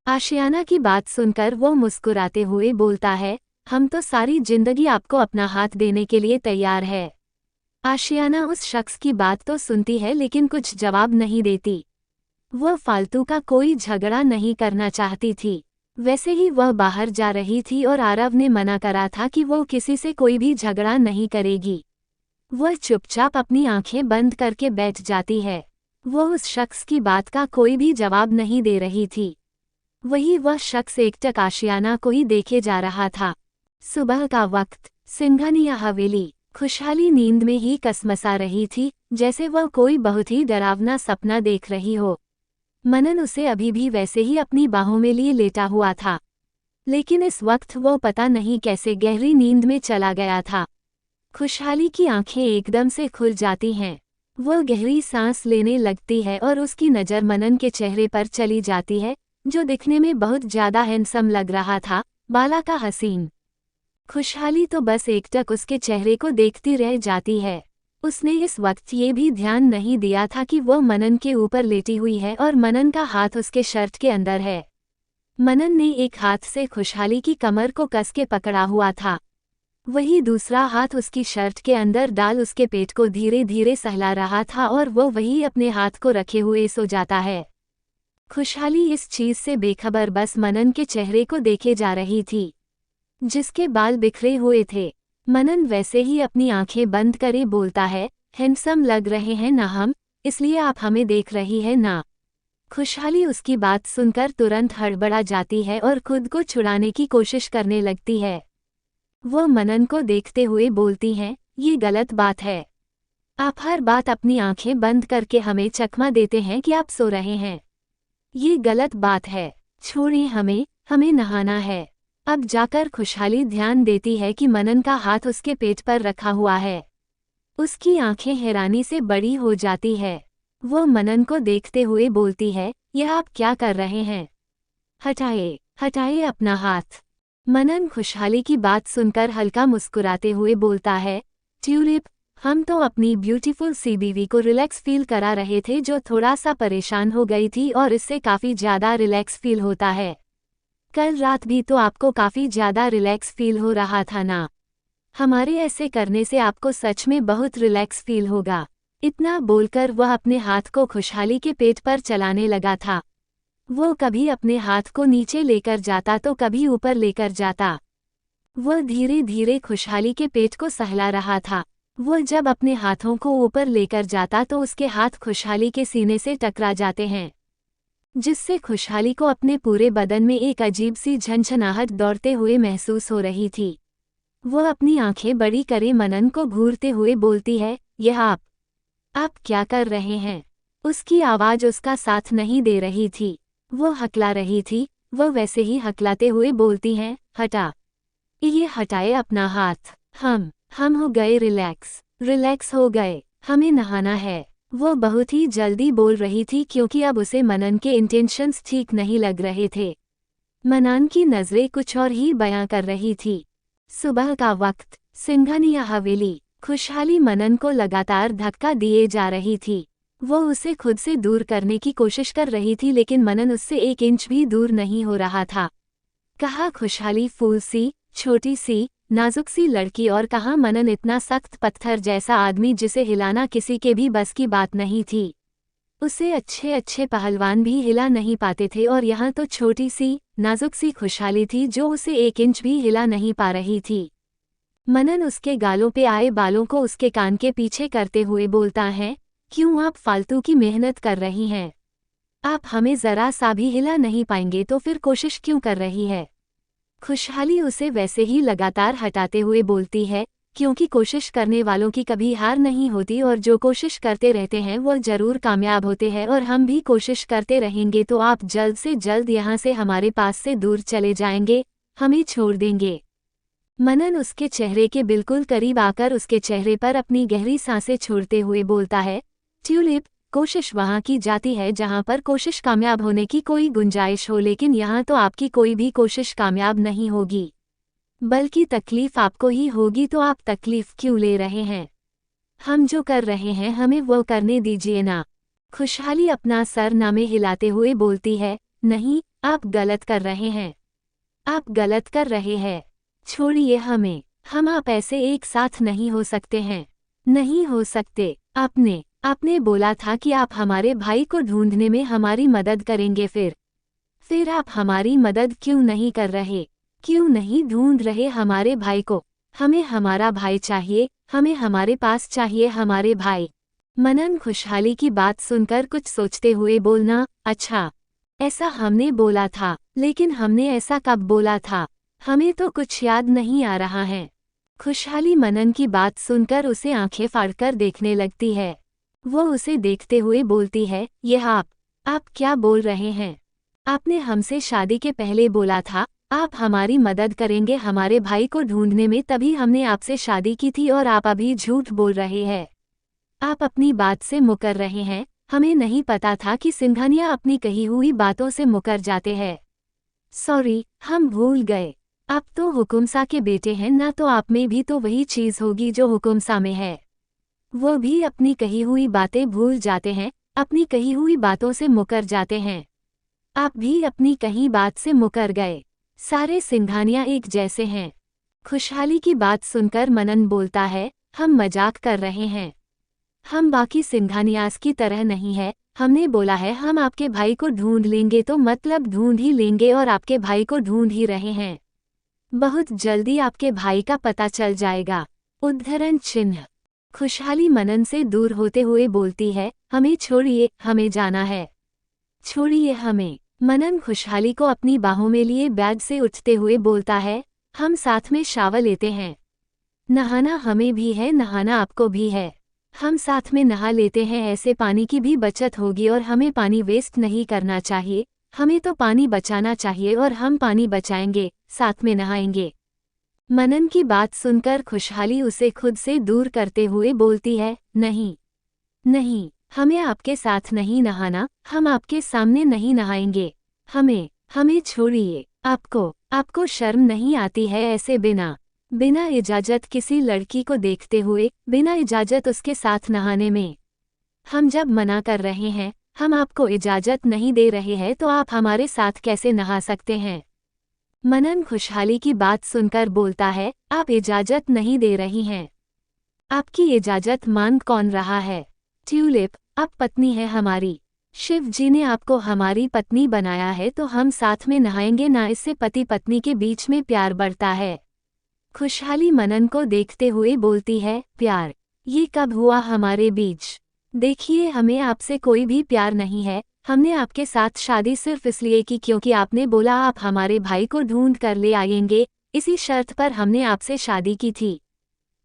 आशियाना की बात सुनकर वो मुस्कुराते हुए बोलता है, हम तो सारी जिंदगी आपको अपना हाथ देने के लिए तैयार है। आशियाना उस शख्स की बात तो सुनती है लेकिन कुछ जवाब नहीं देती। वह फालतू का कोई झगड़ा नहीं करना चाहती थी। वैसे ही वह बाहर जा रही थी और आरव ने मना करा था कि वो किसी से कोई भी झगड़ा नहीं करेगी। वह चुपचाप अपनी आंखें बंद करके बैठ जाती है। वह उस शख्स की बात का कोई भी जवाब नहीं दे रही थी। वही वह शख्स एकटक आशियाना को ही देखे जा रहा था। सुबह का वक्त, सिंघानिया हवेली खुशहाली नींद में ही कसमसा रही थी, जैसे वह कोई बहुत ही डरावना सपना देख रही हो। मनन उसे अभी भी वैसे ही अपनी बाहों में लिए लेटा हुआ था, लेकिन इस वक्त वो पता नहीं कैसे गहरी नींद में चला गया था। खुशहाली की आंखें एकदम से खुल जाती हैं। वो गहरी सांस लेने लगती है और उसकी नज़र मनन के चेहरे पर चली जाती है, जो दिखने में बहुत ज़्यादा हैंडसम लग रहा था, बाला का हसीन। खुशहाली तो बस एकटक उसके चेहरे को देखती रह जाती है। उसने इस वक्त ये भी ध्यान नहीं दिया था कि वो मनन के ऊपर लेटी हुई है और मनन का हाथ उसके शर्ट के अंदर है। मनन ने एक हाथ से खुशहाली की कमर को कस के पकड़ा हुआ था, वही दूसरा हाथ उसकी शर्ट के अंदर डाल उसके पेट को धीरे धीरे सहला रहा था और वो वही अपने हाथ को रखे हुए सो जाता है। खुशहाली इस चीज से बेखबर बस मनन के चेहरे को देखे जा रही थी, जिसके बाल बिखरे हुए थे। मनन वैसे ही अपनी आंखें बंद करे बोलता है, हैंडसम लग रहे हैं ना हम, इसलिए आप हमें देख रही है ना? खुशहाली उसकी बात सुनकर तुरंत हड़बड़ा जाती है और खुद को छुड़ाने की कोशिश करने लगती है। वो मनन को देखते हुए बोलती हैं, ये गलत बात है। आप हर बात अपनी आंखें बंद करके हमें चकमा देते हैं कि आप सो रहे हैं। ये गलत बात है, छोड़िए हमें नहाना है। अब जाकर खुशहाली ध्यान देती है कि मनन का हाथ उसके पेट पर रखा हुआ है। उसकी आंखें हैरानी से बड़ी हो जाती है। वो मनन को देखते हुए बोलती है, यह आप क्या कर रहे हैं? हटाए अपना हाथ। मनन खुशहाली की बात सुनकर हल्का मुस्कुराते हुए बोलता है, ट्यूलिप, हम तो अपनी ब्यूटीफुल सी बीवी को रिलैक्स फील करा रहे थे, जो थोड़ा सा परेशान हो गई थी और इससे काफ़ी ज़्यादा रिलैक्स फील होता है। कल रात भी तो आपको काफ़ी ज़्यादा रिलैक्स फील हो रहा था ना? हमारे ऐसे करने से आपको सच में बहुत रिलैक्स फील होगा। इतना बोलकर वह अपने हाथ को खुशहाली के पेट पर चलाने लगा था। वो कभी अपने हाथ को नीचे लेकर जाता तो कभी ऊपर लेकर जाता। वह धीरे धीरे खुशहाली के पेट को सहला रहा था। वह जब अपने हाथों को ऊपर लेकर जाता तो उसके हाथ खुशहाली के सीने से टकरा जाते हैं, जिससे खुशहाली को अपने पूरे बदन में एक अजीब सी झंझनाहट दौड़ते हुए महसूस हो रही थी। वह अपनी आंखें बड़ी करे मनन को घूरते हुए बोलती है, यह आप क्या कर रहे हैं? उसकी आवाज़ उसका साथ नहीं दे रही थी। वो हकला रही थी। वह वैसे ही हकलाते हुए बोलती हैं, ये हटाए अपना हाथ। हम हो गए रिलैक्स हो गए, हमें नहाना है। वो बहुत ही जल्दी बोल रही थी क्योंकि अब उसे मनन के इंटेंशंस ठीक नहीं लग रहे थे। मनन की नज़रें कुछ और ही बयां कर रही थी। सुबह का वक्त, सिंघानिया हवेली खुशहाली मनन को लगातार धक्का दिए जा रही थी। वो उसे खुद से दूर करने की कोशिश कर रही थी, लेकिन मनन उससे 1 इंच भी दूर नहीं हो रहा था। कहाँ खुशहाली फूल सी, छोटी सी, नाजुक सी लड़की और कहाँ मनन इतना सख्त पत्थर जैसा आदमी जिसे हिलाना किसी के भी बस की बात नहीं थी। उसे अच्छे पहलवान भी हिला नहीं पाते थे और यहाँ तो छोटी सी, नाजुक सी खुशहाली थी जो उसे 1 इंच भी हिला नहीं पा रही थी। मनन उसके गालों पे आए बालों को उसके कान के पीछे करते हुए बोलता है, क्यों आप फालतू की मेहनत कर रही हैं? आप हमें ज़रा सा भी हिला नहीं पाएंगे तो फिर कोशिश क्यों कर रही है? खुशहाली उसे वैसे ही लगातार हटाते हुए बोलती है, क्योंकि कोशिश करने वालों की कभी हार नहीं होती और जो कोशिश करते रहते हैं वो ज़रूर कामयाब होते हैं, और हम भी कोशिश करते रहेंगे तो आप जल्द से जल्द यहाँ से हमारे पास से दूर चले जाएंगे, हमें छोड़ देंगे। मनन उसके चेहरे के बिल्कुल करीब आकर उसके चेहरे पर अपनी गहरी सांसें छोड़ते हुए बोलता है, ट्यूलिप, कोशिश वहाँ की जाती है जहाँ पर कोशिश कामयाब होने की कोई गुंजाइश हो, लेकिन यहाँ तो आपकी कोई भी कोशिश कामयाब नहीं होगी, बल्कि तकलीफ आपको ही होगी। तो आप तकलीफ क्यों ले रहे हैं? हम जो कर रहे हैं हमें वो करने दीजिए ना। खुशहाली अपना सर नामे हिलाते हुए बोलती है, नहीं, आप गलत कर रहे हैं, आप गलत कर रहे हैं, छोड़िए हमें, हम आप ऐसे एक साथ नहीं हो सकते हैं, नहीं हो सकते। आपने बोला था कि आप हमारे भाई को ढूंढने में हमारी मदद करेंगे, फिर आप हमारी मदद क्यों नहीं कर रहे? क्यों नहीं ढूंढ रहे हमारे भाई को? हमें हमारा भाई चाहिए, हमें हमारे पास चाहिए हमारे भाई। मनन खुशहाली की बात सुनकर कुछ सोचते हुए बोलना, अच्छा, ऐसा हमने बोला था, लेकिन हमने ऐसा कब बोला था? हमें तो कुछ याद नहीं आ रहा है। खुशहाली मनन की बात सुनकर उसे आंखें फाड़कर देखने लगती है। वो उसे देखते हुए बोलती है, यह आप क्या बोल रहे हैं? आपने हमसे शादी के पहले बोला था आप हमारी मदद करेंगे हमारे भाई को ढूंढने में, तभी हमने आपसे शादी की थी, और आप अभी झूठ बोल रहे हैं। आप अपनी बात से मुकर रहे हैं। हमें नहीं पता था कि सिंघानिया अपनी कही हुई बातों से मुकर जाते हैं। सॉरी, हम भूल गए। आप तो हुकुमसा के बेटे हैं ना, तो आप में भी तो वही चीज़ होगी जो हुकुमसा में है। वो भी अपनी कही हुई बातें भूल जाते हैं, अपनी कही हुई बातों से मुकर जाते हैं। आप भी अपनी कही बात से मुकर गए। सारे सिंघानिया एक जैसे हैं। खुशहाली की बात सुनकर मनन बोलता है, हम मजाक कर रहे हैं, हम बाकी सिंघानियास की तरह नहीं है। हमने बोला है हम आपके भाई को ढूंढ लेंगे, तो मतलब ढूंढ ही लेंगे, और आपके भाई को ढूंढ ही रहे हैं। बहुत जल्दी आपके भाई का पता चल जाएगा। उद्धरण चिन्ह। खुशहाली मनन से दूर होते हुए बोलती है, हमें छोड़िए, हमें जाना है, छोड़िए हमें। मनन खुशहाली को अपनी बाहों में लिए बैग से उठते हुए बोलता है, हम साथ में शावर लेते हैं। नहाना हमें भी है, नहाना आपको भी है। हम साथ में नहा लेते हैं, ऐसे पानी की भी बचत होगी, और हमें पानी वेस्ट नहीं करना चाहिए। हमें तो पानी बचाना चाहिए, और हम पानी बचाएंगे, साथ में नहाएंगे। मनन की बात सुनकर खुशहाली उसे खुद से दूर करते हुए बोलती है, नहीं, नहीं, हमें आपके साथ नहीं नहाना, हम आपके सामने नहीं नहाएंगे। हमें छोड़िए। आपको शर्म नहीं आती है ऐसे बिना इजाजत किसी लड़की को देखते हुए, बिना इजाजत उसके साथ नहाने में? हम जब मना कर रहे हैं, हम आपको इजाजत नहीं दे रहे हैं, तो आप हमारे साथ कैसे नहा सकते हैं? मनन खुशहाली की बात सुनकर बोलता है, आप इजाजत नहीं दे रही हैं। आपकी इजाजत मान कौन रहा है? ट्यूलिप, आप पत्नी है हमारी। शिव जी ने आपको हमारी पत्नी बनाया है, तो हम साथ में नहाएंगे ना, इससे पति पत्नी के बीच में प्यार बढ़ता है। खुशहाली मनन को देखते हुए बोलती है, प्यार? ये कब हुआ हमारे बीच? देखिए, हमें आपसे कोई भी प्यार नहीं है। हमने आपके साथ शादी सिर्फ इसलिए की क्योंकि आपने बोला आप हमारे भाई को ढूंढ कर ले आएंगे, इसी शर्त पर हमने आपसे शादी की थी।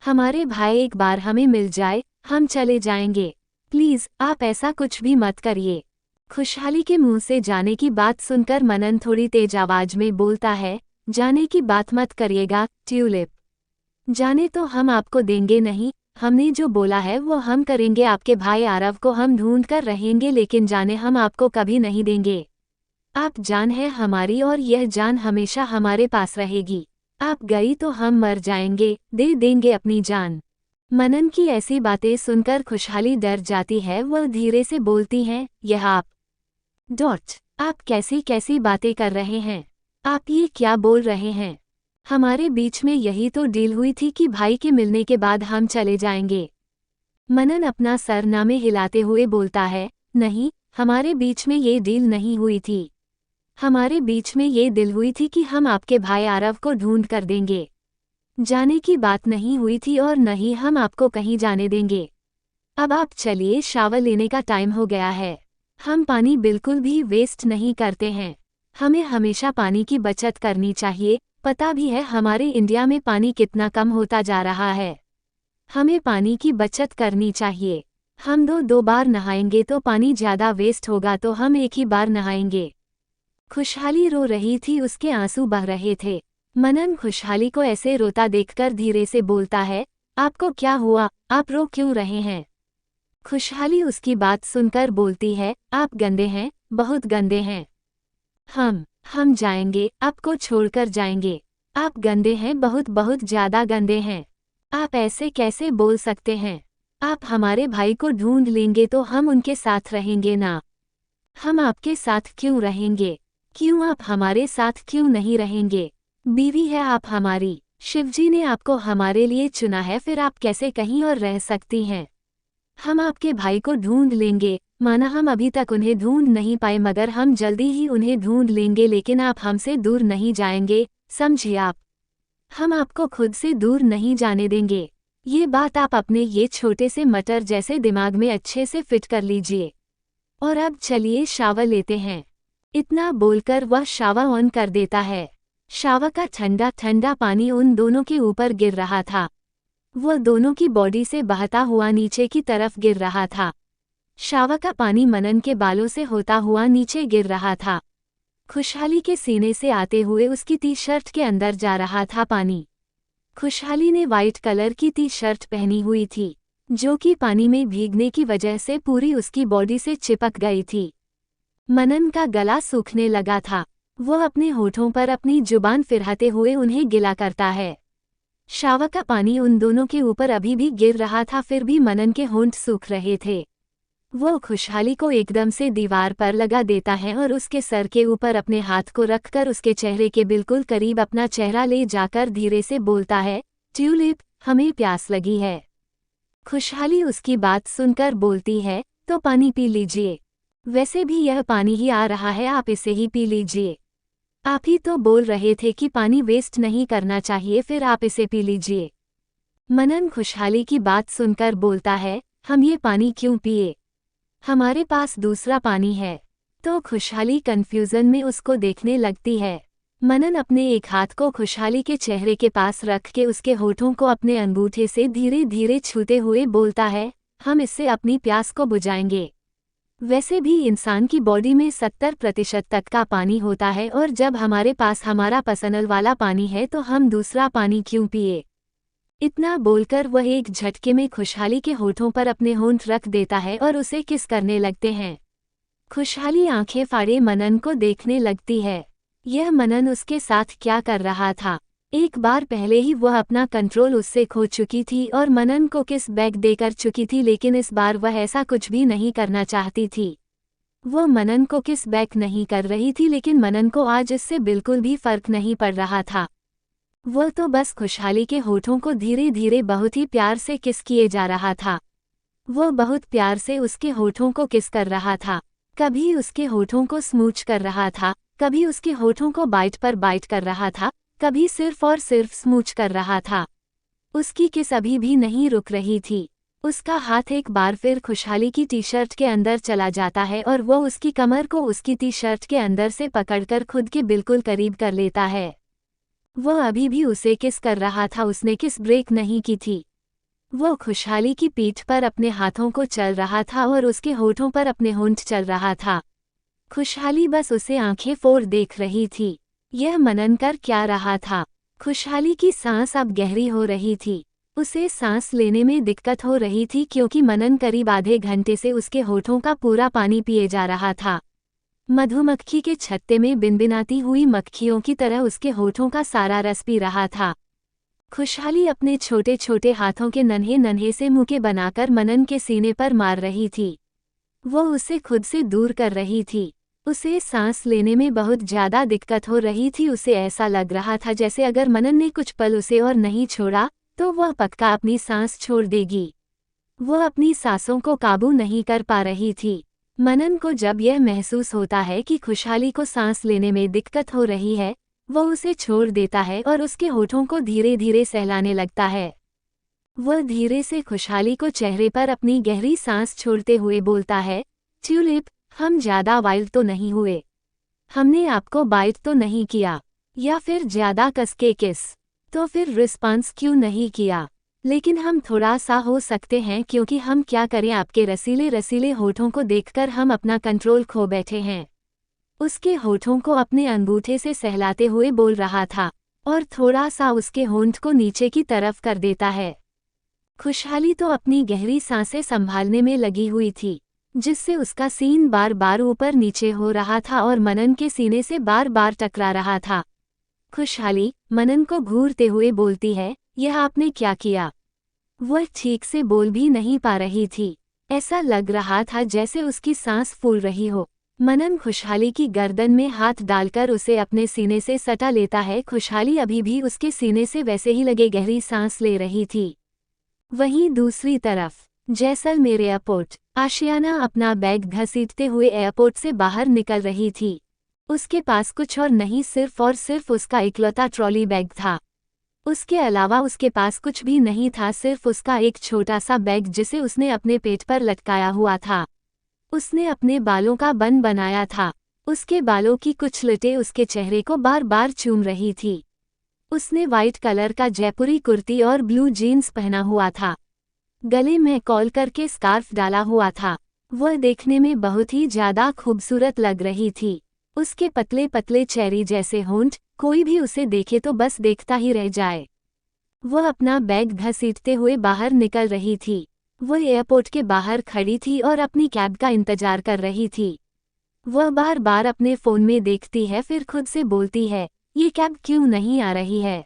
हमारे भाई एक बार हमें मिल जाए, हम चले जाएंगे। प्लीज आप ऐसा कुछ भी मत करिए। खुशहाली के मुंह से जाने की बात सुनकर मनन थोड़ी तेज आवाज में बोलता है, जाने की बात मत करिएगा ट्यूलिप। जाने तो हम आपको देंगे नहीं, हमने जो बोला है वो हम करेंगे। आपके भाई आरव को हम ढूंढ कर रहेंगे, लेकिन जाने हम आपको कभी नहीं देंगे। आप जान है हमारी, और यह जान हमेशा हमारे पास रहेगी। आप गई तो हम मर जाएंगे, दे देंगे अपनी जान। मनन की ऐसी बातें सुनकर खुशहाली डर जाती है। वह धीरे से बोलती हैं, यह आप कैसी बातें कर रहे हैं? आप ये क्या बोल रहे हैं? हमारे बीच में यही तो डील हुई थी कि भाई के मिलने के बाद हम चले जाएंगे। मनन अपना सर नामे हिलाते हुए बोलता है, नहीं, हमारे बीच में ये डील नहीं हुई थी। हमारे बीच में ये डील हुई थी कि हम आपके भाई आरव को ढूंढ कर देंगे। जाने की बात नहीं हुई थी, और न ही हम आपको कहीं जाने देंगे। अब आप चलिए, शावर लेने का टाइम हो गया है। हम पानी बिल्कुल भी वेस्ट नहीं करते हैं। हमें हमेशा पानी की बचत करनी चाहिए। पता भी है हमारे इंडिया में पानी कितना कम होता जा रहा है। हमें पानी की बचत करनी चाहिए। हम दो बार नहाएंगे तो पानी ज़्यादा वेस्ट होगा, तो हम एक ही बार नहाएंगे। खुशहाली रो रही थी, उसके आंसू बह रहे थे। मनन खुशहाली को ऐसे रोता देखकर धीरे से बोलता है, आपको क्या हुआ, आप रो क्यों रहे हैं? खुशहाली उसकी बात सुनकर बोलती है, आप गंदे हैं, बहुत गंदे हैं। हम जाएंगे, आपको छोड़कर जाएंगे। आप गंदे हैं, बहुत बहुत ज्यादा गंदे हैं। आप ऐसे कैसे बोल सकते हैं? आप हमारे भाई को ढूंढ लेंगे तो हम उनके साथ रहेंगे ना। हम आपके साथ क्यों रहेंगे? क्यों आप हमारे साथ क्यों नहीं रहेंगे? बीवी है आप हमारी, शिवजी ने आपको हमारे लिए चुना है, फिर आप कैसे कहीं और रह सकती हैं? हम आपके भाई को ढूंढ लेंगे, माना हम अभी तक उन्हें ढूंढ नहीं पाए मगर हम जल्दी ही उन्हें ढूंढ लेंगे, लेकिन आप हमसे दूर नहीं जाएंगे, समझिए आप। हम आपको खुद से दूर नहीं जाने देंगे। ये बात आप अपने ये छोटे से मटर जैसे दिमाग में अच्छे से फिट कर लीजिए। और अब चलिए शावर लेते हैं। इतना बोलकर वह शावर ऑन कर देता है। शावर का ठंडा ठंडा पानी उन दोनों के ऊपर गिर रहा था। वह दोनों की बॉडी से बहता हुआ नीचे की तरफ गिर रहा था। शावर का पानी मनन के बालों से होता हुआ नीचे गिर रहा था। खुशहाली के सीने से आते हुए उसकी टी शर्ट के अंदर जा रहा था पानी। खुशहाली ने वाइट कलर की टी शर्ट पहनी हुई थी, जो कि पानी में भीगने की वजह से पूरी उसकी बॉडी से चिपक गई थी। मनन का गला सूखने लगा था। वह अपने होठों पर अपनी जुबान फिराते हुए उन्हें गिला करता है। शावर का पानी उन दोनों के ऊपर अभी भी गिर रहा था, फिर भी मनन के होंठ सूख रहे थे। वो खुशहाली को एकदम से दीवार पर लगा देता है और उसके सर के ऊपर अपने हाथ को रखकर उसके चेहरे के बिल्कुल करीब अपना चेहरा ले जाकर धीरे से बोलता है, ट्यूलिप, हमें प्यास लगी है। खुशहाली उसकी बात सुनकर बोलती है, तो पानी पी लीजिए। वैसे भी यह पानी ही आ रहा है, आप इसे ही पी लीजिए। आप ही तो बोल रहे थे कि पानी वेस्ट नहीं करना चाहिए, फिर आप इसे पी लीजिए। मनन खुशहाली की बात सुनकर बोलता है, हम ये पानी क्यों पिए? हमारे पास दूसरा पानी है। तो खुशहाली कंफ्यूजन में उसको देखने लगती है। मनन अपने एक हाथ को खुशहाली के चेहरे के पास रख के उसके होठों को अपने अंगूठे से धीरे धीरे छूते हुए बोलता है, हम इससे अपनी प्यास को बुझाएंगे। वैसे भी इंसान की बॉडी में 70% तक का पानी होता है, और जब हमारे पास हमारा पसंद वाला पानी है तो हम दूसरा पानी क्यों पिए? इतना बोलकर वह एक झटके में खुशहाली के होठों पर अपने होंठ रख देता है और उसे किस करने लगते हैं। खुशहाली आंखें फाड़े मनन को देखने लगती है। यह मनन उसके साथ क्या कर रहा था? एक बार पहले ही वह अपना कंट्रोल उससे खो चुकी थी और मनन को किस बैक देकर चुकी थी, लेकिन इस बार वह ऐसा कुछ भी नहीं करना चाहती थी। वह मनन को किस बैक नहीं कर रही थी, लेकिन मनन को आज इससे बिल्कुल भी फर्क नहीं पड़ रहा था। वह तो बस खुशहाली के होठों को धीरे धीरे बहुत ही प्यार से किस किए जा रहा था। वह बहुत प्यार से उसके होठों को किस कर रहा था, कभी उसके होठों को स्मूच कर रहा था, कभी उसके होठों को बाइट पर बाइट कर रहा था, कभी सिर्फ और सिर्फ स्मूच कर रहा था। उसकी किस अभी भी नहीं रुक रही थी। उसका हाथ एक बार फिर खुशहाली की टी शर्ट के अंदर चला जाता है और वह उसकी कमर को उसकी टी शर्ट के अंदर से पकड़कर खुद के बिल्कुल करीब कर लेता है। वह अभी भी उसे किस कर रहा था, उसने किस ब्रेक नहीं की थी। वह खुशहाली की पीठ पर अपने हाथों को चल रहा था और उसके होठों पर अपने होंठ चल रहा था। खुशहाली बस उसे आंखें फोड़ देख रही थी। यह मनन कर क्या रहा था? खुशहाली की सांस अब गहरी हो रही थी। उसे सांस लेने में दिक्कत हो रही थी क्योंकि मनन करीब आधे घंटे से उसके होठों का पूरा पानी पिए जा रहा था। मधुमक्खी के छत्ते में बिनबिनाती हुई मक्खियों की तरह उसके होठों का सारा रस पी रहा था। खुशहाली अपने छोटे छोटे हाथों के नन्हे नन्हे से मुके बनाकर मनन के सीने पर मार रही थी। वो उसे खुद से दूर कर रही थी। उसे सांस लेने में बहुत ज्यादा दिक्कत हो रही थी। उसे ऐसा लग रहा था जैसे अगर मनन ने कुछ पल उसे और नहीं छोड़ा तो वह पक्का अपनी सांस छोड़ देगी। वह अपनी सांसों को काबू नहीं कर पा रही थी। मनन को जब यह महसूस होता है कि खुशहाली को सांस लेने में दिक्कत हो रही है, वह उसे छोड़ देता है और उसके होठों को धीरे धीरे सहलाने लगता है। वह धीरे से खुशहाली को चेहरे पर अपनी गहरी सांस छोड़ते हुए बोलता है, ट्यूलिप, हम ज्यादा वाइल्ड तो नहीं हुए। हमने आपको बाइट तो नहीं किया या फिर ज्यादा कसके किस तो फिर रिस्पॉन्स क्यों नहीं किया? लेकिन हम थोड़ा सा हो सकते हैं, क्योंकि हम क्या करें, आपके रसीले रसीले होठों को देखकर हम अपना कंट्रोल खो बैठे हैं। उसके होठों को अपने अंगूठे से सहलाते हुए बोल रहा था और थोड़ा सा उसके होंठ को नीचे की तरफ कर देता है। खुशहाली तो अपनी गहरी सांसें संभालने में लगी हुई थी, जिससे उसका सीन बार बार ऊपर नीचे हो रहा था और मनन के सीने से बार बार टकरा रहा था। खुशहाली मनन को घूरते हुए बोलती है, यह आपने क्या किया? वह ठीक से बोल भी नहीं पा रही थी। ऐसा लग रहा था जैसे उसकी सांस फूल रही हो। मनन खुशहाली की गर्दन में हाथ डालकर उसे अपने सीने से सटा लेता है। खुशहाली अभी भी उसके सीने से वैसे ही लगे गहरी सांस ले रही थी। वहीं दूसरी तरफ जैसलमेर एयरपोर्ट, आशियाना अपना बैग घसीटते हुए एयरपोर्ट से बाहर निकल रही थी। उसके पास कुछ और नहीं, सिर्फ और सिर्फ उसका इकलौता ट्रॉली बैग था। उसके अलावा उसके पास कुछ भी नहीं था, सिर्फ उसका एक छोटा सा बैग जिसे उसने अपने पेट पर लटकाया हुआ था। उसने अपने बालों का बन बनाया था। उसके बालों की कुछ लटें उसके चेहरे को बार बार चूम रही थी। उसने वाइट कलर का जयपुरी कुर्ती और ब्लू जीन्स पहना हुआ था। गले में कॉल करके स्कार्फ डाला हुआ था। वह देखने में बहुत ही ज्यादा खूबसूरत लग रही थी। उसके पतले पतले चेरी जैसे होंठ, कोई भी उसे देखे तो बस देखता ही रह जाए। वह अपना बैग घसीटते हुए बाहर निकल रही थी। वह एयरपोर्ट के बाहर खड़ी थी और अपनी कैब का इंतजार कर रही थी। वह बार बार अपने फ़ोन में देखती है, फिर खुद से बोलती है, ये कैब क्यों नहीं आ रही है?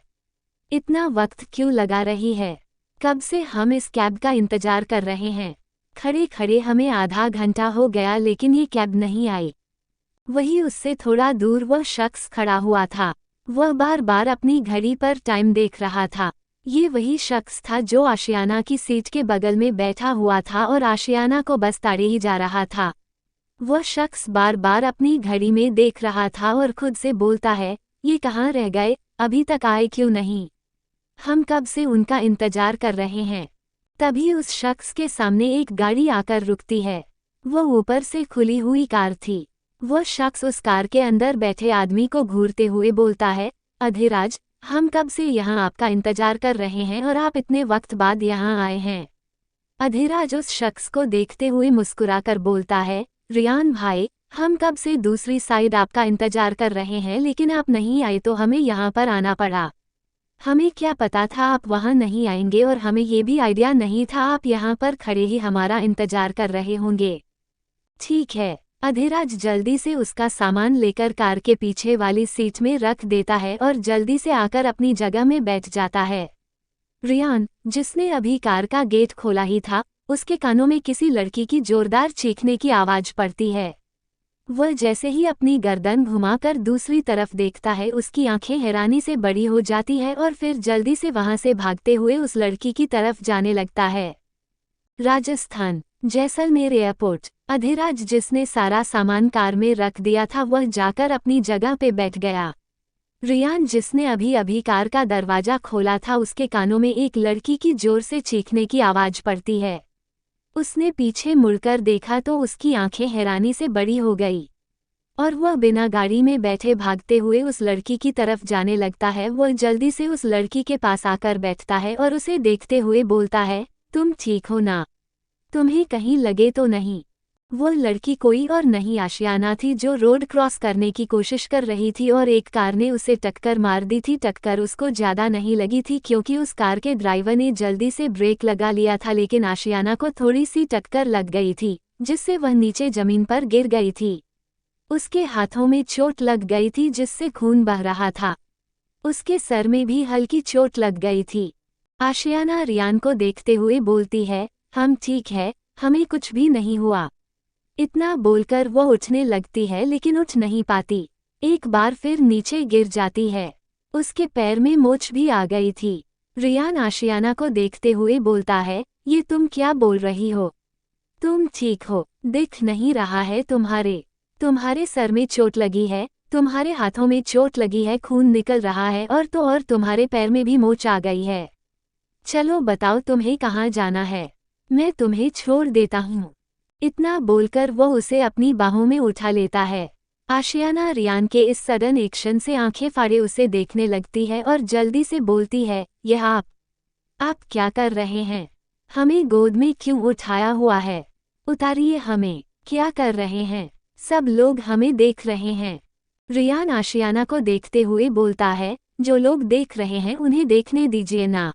इतना वक्त क्यों लगा रही है? कब से हम इस कैब का इंतजार कर रहे हैं? खड़े खड़े हमें आधा घंटा हो गया लेकिन ये कैब नहीं आई। वही उससे थोड़ा दूर वह शख्स खड़ा हुआ था। वह बार बार अपनी घड़ी पर टाइम देख रहा था। ये वही शख्स था जो आशियाना की सीट के बगल में बैठा हुआ था और आशियाना को बस ताड़े ही जा रहा था। वह शख्स बार बार अपनी घड़ी में देख रहा था और खुद से बोलता है, ये कहाँ रह गए, अभी तक आए क्यों नहीं? हम कब से उनका इंतजार कर रहे हैं। तभी उस शख्स के सामने एक गाड़ी आकर रुकती है। वह ऊपर से खुली हुई कार थी। वह शख्स उस कार के अंदर बैठे आदमी को घूरते हुए बोलता है, अधिराज, हम कब से यहाँ आपका इंतजार कर रहे हैं और आप इतने वक्त बाद यहाँ आए हैं। अधिराज उस शख्स को देखते हुए मुस्कुराकर बोलता है, रियान भाई, हम कब से दूसरी साइड आपका इंतजार कर रहे हैं लेकिन आप नहीं आए तो हमें यहाँ पर आना पड़ा। हमें क्या पता था आप वहाँ नहीं आएंगे और हमें ये भी आइडिया नहीं था आप यहाँ पर खड़े ही हमारा इंतजार कर रहे होंगे। ठीक है। अधिराज जल्दी से उसका सामान लेकर कार के पीछे वाली सीट में रख देता है और जल्दी से आकर अपनी जगह में बैठ जाता है। रियान, जिसने अभी कार का गेट खोला ही था, उसके कानों में किसी लड़की की जोरदार चीखने की आवाज पड़ती है। वह जैसे ही अपनी गर्दन घुमाकर दूसरी तरफ देखता है, उसकी आंखें हैरानी से बड़ी हो जाती है और फिर जल्दी से वहां से भागते हुए उस लड़की की तरफ जाने लगता है। राजस्थान, जैसलमेर एयरपोर्ट। अधिराज, जिसने सारा सामान कार में रख दिया था, वह जाकर अपनी जगह पे बैठ गया। रियान, जिसने अभी अभी कार का दरवाजा खोला था, उसके कानों में एक लड़की की जोर से चीखने की आवाज पड़ती है। उसने पीछे मुड़कर देखा तो उसकी आंखें हैरानी से बड़ी हो गई और वह बिना गाड़ी में बैठे भागते हुए उस लड़की की तरफ जाने लगता है। वह जल्दी से उस लड़की के पास आकर बैठता है और उसे देखते हुए बोलता है, तुम ठीक हो ना? तुम्हें कहीं लगे तो नहीं? वो लड़की कोई और नहीं आशियाना थी, जो रोड क्रॉस करने की कोशिश कर रही थी और एक कार ने उसे टक्कर मार दी थी। टक्कर उसको ज़्यादा नहीं लगी थी क्योंकि उस कार के ड्राइवर ने जल्दी से ब्रेक लगा लिया था, लेकिन आशियाना को थोड़ी सी टक्कर लग गई थी जिससे वह नीचे जमीन पर गिर गई थी। उसके हाथों में चोट लग गई थी जिससे खून बह रहा था। उसके सर में भी हल्की चोट लग गई थी। आशियाना रियान को देखते हुए बोलती है, हम ठीक है, हमें कुछ भी नहीं हुआ। इतना बोलकर वो उठने लगती है लेकिन उठ नहीं पाती। एक बार फिर नीचे गिर जाती है। उसके पैर में मोच भी आ गई थी। रियान आशियाना को देखते हुए बोलता है, ये तुम क्या बोल रही हो? तुम ठीक हो? दिख नहीं रहा है तुम्हारे सर में चोट लगी है, तुम्हारे हाथों में चोट लगी है, खून निकल रहा है और तुम्हारे पैर में भी मोच आ गई है। चलो बताओ तुम्हें कहाँ जाना है, मैं तुम्हें छोड़ देता हूँ। इतना बोलकर वो उसे अपनी बाहों में उठा लेता है। आशियाना रियान के इस सडन एक्शन से आंखें फाड़े उसे देखने लगती है और जल्दी से बोलती है, यह आप क्या कर रहे हैं? हमें गोद में क्यों उठाया हुआ है? उतारिए हमें, क्या कर रहे हैं? सब लोग हमें देख रहे हैं। रियान आशियाना को देखते हुए बोलता है, जो लोग देख रहे हैं उन्हें देखने दीजिए ना।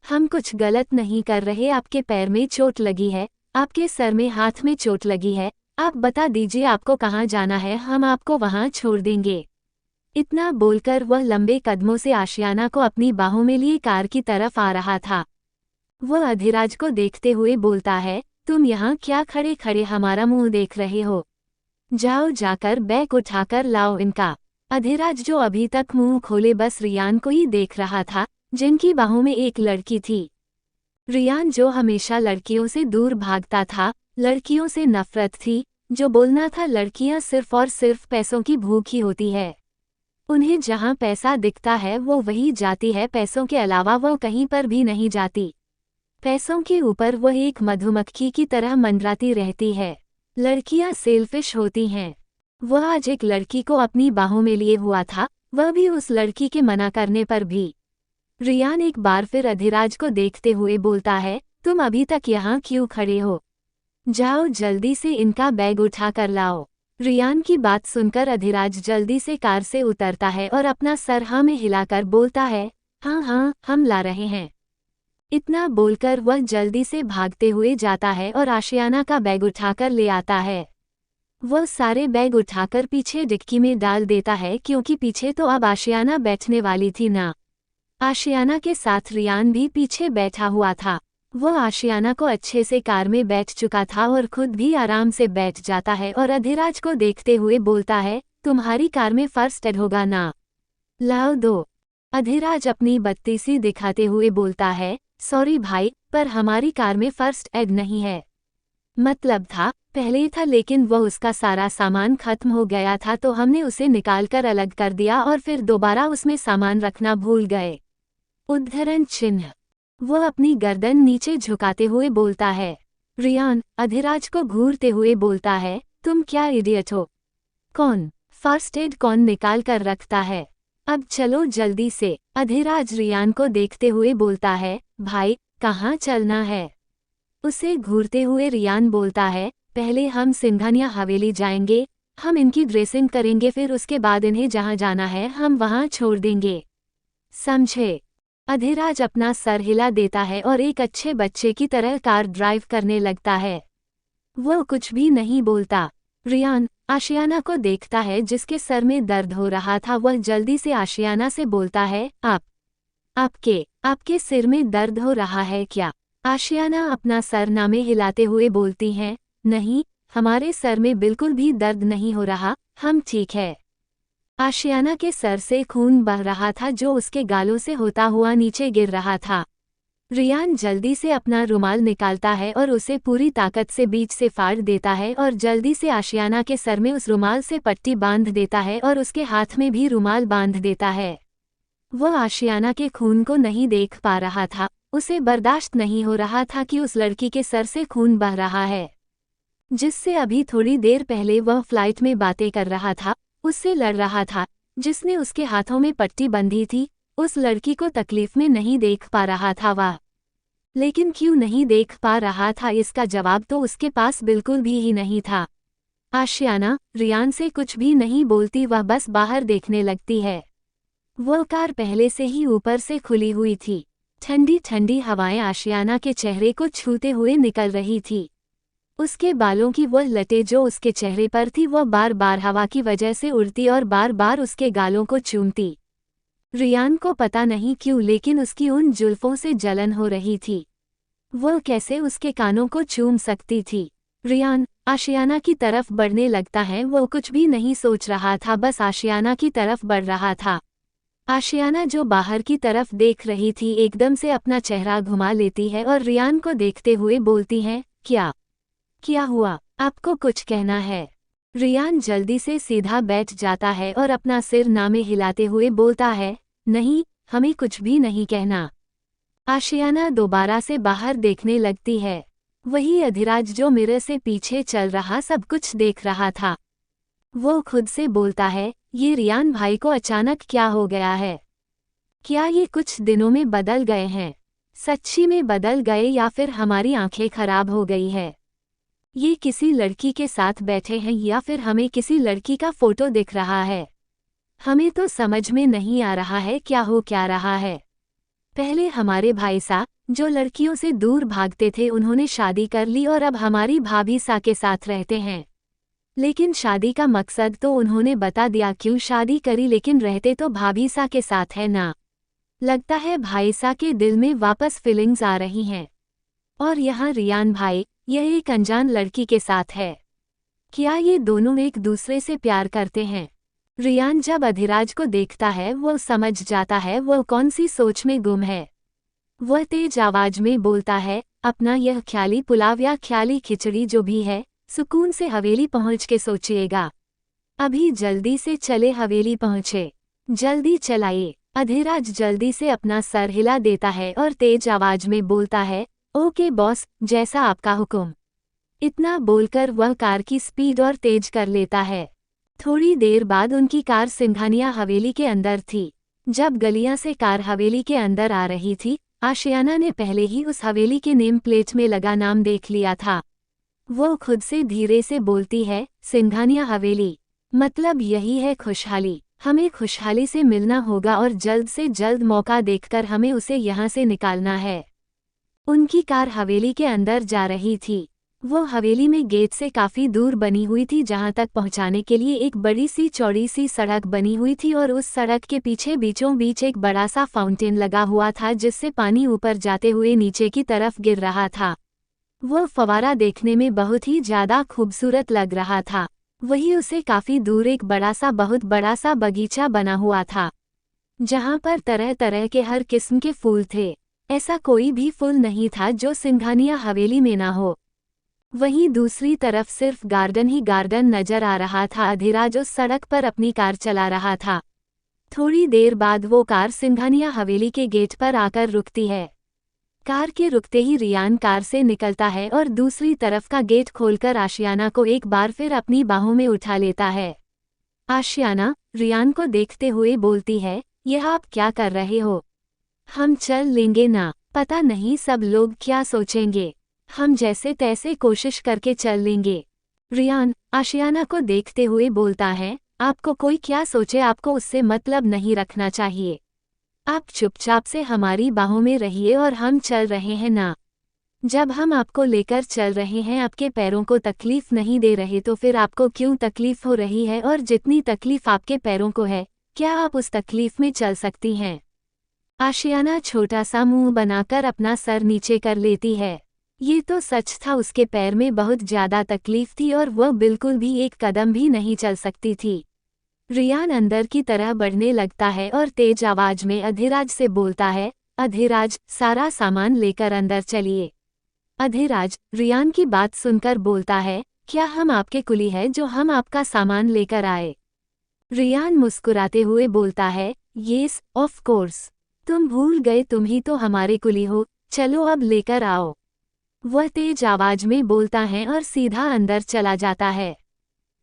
हम कुछ गलत नहीं कर रहे। आपके पैर में चोट लगी है, आपके सर में हाथ में चोट लगी है, आप बता दीजिए आपको कहाँ जाना है, हम आपको वहाँ छोड़ देंगे। इतना बोलकर वह लंबे कदमों से आशियाना को अपनी बाहों में लिए कार की तरफ आ रहा था। वह अधिराज को देखते हुए बोलता है, तुम यहाँ क्या खड़े खड़े हमारा मुंह देख रहे हो? जाओ जाकर बैग उठाकर लाओ इनका। अधिराज जो अभी तक मुंह खोले बस रियान को ही देख रहा था, जिनकी बाहों में एक लड़की थी। रियान जो हमेशा लड़कियों से दूर भागता था, लड़कियों से नफरत थी, जो बोलना था लड़कियां सिर्फ और सिर्फ पैसों की भूखी होती है। उन्हें जहां पैसा दिखता है वो वही जाती है, पैसों के अलावा वो कहीं पर भी नहीं जाती। पैसों के ऊपर वह एक मधुमक्खी की तरह मंडराती रहती है। लड़कियां सेल्फिश होती हैं। वह आज एक लड़की को अपनी बाहों में लिए हुआ था, वह भी उस लड़की के मना करने पर भी। रियान एक बार फिर अधिराज को देखते हुए बोलता है, तुम अभी तक यहाँ क्यों खड़े हो? जाओ जल्दी से इनका बैग उठा कर लाओ। रियान की बात सुनकर अधिराज जल्दी से कार से उतरता है और अपना सर हाँ में हिलाकर बोलता है, हाँ हाँ हम ला रहे हैं। इतना बोलकर वह जल्दी से भागते हुए जाता है और आशियाना का बैग उठाकर ले आता है। वह सारे बैग उठाकर पीछे डिक्की में डाल देता है, क्योंकि पीछे तो अब आशियाना बैठने वाली थी ना। आशियाना के साथ रियान भी पीछे बैठा हुआ था। वह आशियाना को अच्छे से कार में बैठ चुका था और खुद भी आराम से बैठ जाता है और अधिराज को देखते हुए बोलता है, तुम्हारी कार में फर्स्ट एड होगा ना? लाओ दो। अधिराज अपनी बत्तीसी दिखाते हुए बोलता है, सॉरी भाई, पर हमारी कार में फर्स्ट एड नहीं है। मतलब था, पहले था, लेकिन वह उसका सारा सामान खत्म हो गया था तो हमने उसे निकालकर अलग कर दिया और फिर दोबारा उसमें सामान रखना भूल गए। उद्धरण चिन्ह। वह अपनी गर्दन नीचे झुकाते हुए बोलता है। रियान अधिराज को घूरते हुए बोलता है, तुम क्या इडियट हो? कौन फर्स्ट एड कौन निकाल कर रखता है? अब चलो जल्दी से। अधिराज रियान को देखते हुए बोलता है, भाई कहाँ चलना है? उसे घूरते हुए रियान बोलता है, पहले हम सिंघानिया हवेली जाएंगे, हम इनकी ड्रेसिंग करेंगे, फिर उसके बाद इन्हें जहाँ जाना है हम वहाँ छोड़ देंगे, समझे? अधिराज अपना सर हिला देता है और एक अच्छे बच्चे की तरह कार ड्राइव करने लगता है। वह कुछ भी नहीं बोलता। रियान आशियाना को देखता है जिसके सर में दर्द हो रहा था। वह जल्दी से आशियाना से बोलता है, आपके सिर में दर्द हो रहा है क्या? आशियाना अपना सर नामे हिलाते हुए बोलती हैं, नहीं, हमारे सर में बिल्कुल भी दर्द नहीं हो रहा, हम ठीक है। आशियाना के सर से खून बह रहा था जो उसके गालों से होता हुआ नीचे गिर रहा था। रियान जल्दी से अपना रुमाल निकालता है और उसे पूरी ताकत से बीच से फाड़ देता है और जल्दी से आशियाना के सर में उस रुमाल से पट्टी बांध देता है और उसके हाथ में भी रुमाल बांध देता है। वह आशियाना के खून को नहीं देख पा रहा था, उसे बर्दाश्त नहीं हो रहा था कि उस लड़की के सर से खून बह रहा है, जिससे अभी थोड़ी देर पहले वह फ्लाइट में बातें कर रहा था, उससे लड़ रहा था, जिसने उसके हाथों में पट्टी बंधी थी। उस लड़की को तकलीफ में नहीं देख पा रहा था वह। लेकिन क्यों नहीं देख पा रहा था, इसका जवाब तो उसके पास बिल्कुल भी ही नहीं था। आशियाना रियान से कुछ भी नहीं बोलती, वह बस बाहर देखने लगती है। वह कार पहले से ही ऊपर से खुली हुई थी। ठंडी ठंडी हवाएं आशियाना के चेहरे को छूते हुए निकल रही थी। उसके बालों की वह लटें जो उसके चेहरे पर थी वह बार बार हवा की वजह से उड़ती और बार बार उसके गालों को चूमती। रियान को पता नहीं क्यों, लेकिन उसकी उन जुल्फों से जलन हो रही थी। वह कैसे उसके कानों को चूम सकती थी? रियान आशियाना की तरफ बढ़ने लगता है। वह कुछ भी नहीं सोच रहा था, बस आशियाना की तरफ बढ़ रहा था। आशियाना जो बाहर की तरफ देख रही थी एकदम से अपना चेहरा घुमा लेती है और रियान को देखते हुए बोलती है, क्या हुआ? आपको कुछ कहना है? रियान जल्दी से सीधा बैठ जाता है और अपना सिर नामे हिलाते हुए बोलता है, नहीं, हमें कुछ भी नहीं कहना। आशियाना दोबारा से बाहर देखने लगती है। वही अधिराज जो मिरर से पीछे चल रहा सब कुछ देख रहा था। वो खुद से बोलता है, ये रियान भाई को अचानक क्या हो गया है? क्या ये कुछ दिनों में बदल गए हैं? सच्ची में बदल गए या फिर हमारी आंखें खराब हो गई है? ये किसी लड़की के साथ बैठे हैं या फिर हमें किसी लड़की का फोटो दिख रहा है? हमें तो समझ में नहीं आ रहा है क्या हो क्या रहा है। पहले हमारे भाई सा जो लड़कियों से दूर भागते थे उन्होंने शादी कर ली और अब हमारी भाभी सा के साथ रहते हैं। लेकिन शादी का मकसद तो उन्होंने बता दिया क्यों शादी करी, लेकिन रहते तो भाभी सा के साथ है ना। लगता है भाई सा के दिल में वापस फीलिंग्स आ रही हैं। और यहाँ रियान भाई यह एक अनजान लड़की के साथ है। क्या ये दोनों एक दूसरे से प्यार करते हैं? रियान जब अधिराज को देखता है वो समझ जाता है वो कौन सी सोच में गुम है। वह तेज आवाज में बोलता है, अपना यह ख्याली पुलाव या ख्याली खिचड़ी जो भी है सुकून से हवेली पहुंच के सोचिएगा। अभी जल्दी से चले, हवेली पहुंचे, जल्दी चलाइए। अधिराज जल्दी से अपना सर हिला देता है और तेज आवाज में बोलता है, ओके बॉस, जैसा आपका हुक्म। इतना बोलकर वह कार की स्पीड और तेज कर लेता है। थोड़ी देर बाद उनकी कार सिंघानिया हवेली के अंदर थी। जब गलियां से कार हवेली के अंदर आ रही थी, आशियाना ने पहले ही उस हवेली के नेम प्लेट में लगा नाम देख लिया था। वो खुद से धीरे से बोलती है, सिंघानिया हवेली, मतलब यही है खुशहाली। हमें खुशहाली से मिलना होगा और जल्द से जल्द मौका देखकर हमें उसे यहाँ से निकालना है। उनकी कार हवेली के अंदर जा रही थी। वो हवेली में गेट से काफी दूर बनी हुई थी जहां तक पहुंचाने के लिए एक बड़ी सी चौड़ी सी सड़क बनी हुई थी और उस सड़क के पीछे बीचों बीच एक बड़ा सा फाउंटेन लगा हुआ था जिससे पानी ऊपर जाते हुए नीचे की तरफ गिर रहा था। वो फवारा देखने में बहुत ही ज्यादा खूबसूरत लग रहा था। वही उसे काफी दूर एक बहुत बड़ा सा बगीचा बना हुआ था जहां पर तरह तरह के हर किस्म के फूल थे। ऐसा कोई भी फूल नहीं था जो सिंघानिया हवेली में ना हो। वहीं दूसरी तरफ सिर्फ गार्डन ही गार्डन नजर आ रहा था। अधिराज उस सड़क पर अपनी कार चला रहा था। थोड़ी देर बाद वो कार सिंघानिया हवेली के गेट पर आकर रुकती है। कार के रुकते ही रियान कार से निकलता है और दूसरी तरफ का गेट खोलकर आशियाना को एक बार फिर अपनी बाहों में उठा लेता है। आशियाना रियान को देखते हुए बोलती है, यह आप क्या कर रहे हो? हम चल लेंगे ना, पता नहीं सब लोग क्या सोचेंगे। हम जैसे तैसे कोशिश करके चल लेंगे। रियान आशियाना को देखते हुए बोलता है, आपको कोई क्या सोचे आपको उससे मतलब नहीं रखना चाहिए। आप चुपचाप से हमारी बाहों में रहिए और हम चल रहे हैं ना। जब हम आपको लेकर चल रहे हैं आपके पैरों को तकलीफ नहीं दे रहे तो फिर आपको क्यों तकलीफ हो रही है? और जितनी तकलीफ आपके पैरों को है क्या आप उस तकलीफ में चल सकती हैं? आशियाना छोटा सा मुंह बनाकर अपना सर नीचे कर लेती है। ये तो सच था, उसके पैर में बहुत ज्यादा तकलीफ थी और वह बिल्कुल भी एक कदम भी नहीं चल सकती थी। रियान अंदर की तरह बढ़ने लगता है और तेज आवाज में अधिराज से बोलता है, अधिराज सारा सामान लेकर अंदर चलिए। अधिराज रियान की बात सुनकर बोलता है, क्या हम आपके कुली है जो हम आपका सामान लेकर आए? रियान मुस्कुराते हुए बोलता है, येस ऑफ कोर्स, तुम भूल गए, तुम ही तो हमारे कुली हो, चलो अब लेकर आओ। वह तेज आवाज में बोलता है और सीधा अंदर चला जाता है।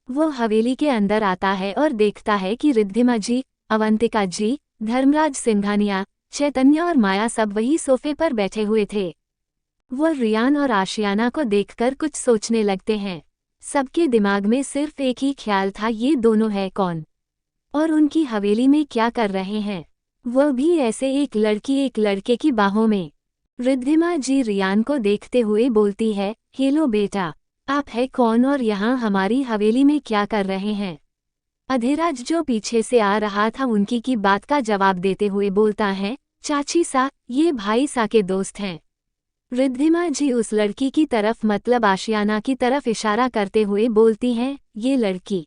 वो हवेली के अंदर आता है और देखता है कि रिद्धिमा जी, अवंतिका जी, धर्मराज सिंघानिया, चैतन्य और माया सब वही सोफे पर बैठे हुए थे। वो रियान और आशियाना को देखकर कुछ सोचने लगते हैं। सबके दिमाग में सिर्फ एक ही ख्याल था, ये दोनों है कौन और उनकी हवेली में क्या कर रहे हैं? वह भी ऐसे एक लड़के की बाहों में। रिद्धिमा जी रियान को देखते हुए बोलती है, हेलो बेटा, आप है कौन और यहाँ हमारी हवेली में क्या कर रहे हैं? अधिराज जो पीछे से आ रहा था उनकी की बात का जवाब देते हुए बोलता है, चाची सा, ये भाई सा के दोस्त हैं। रिद्धिमा जी उस लड़की की तरफ मतलब आशियाना की तरफ इशारा करते हुए बोलती हैं, ये लड़की?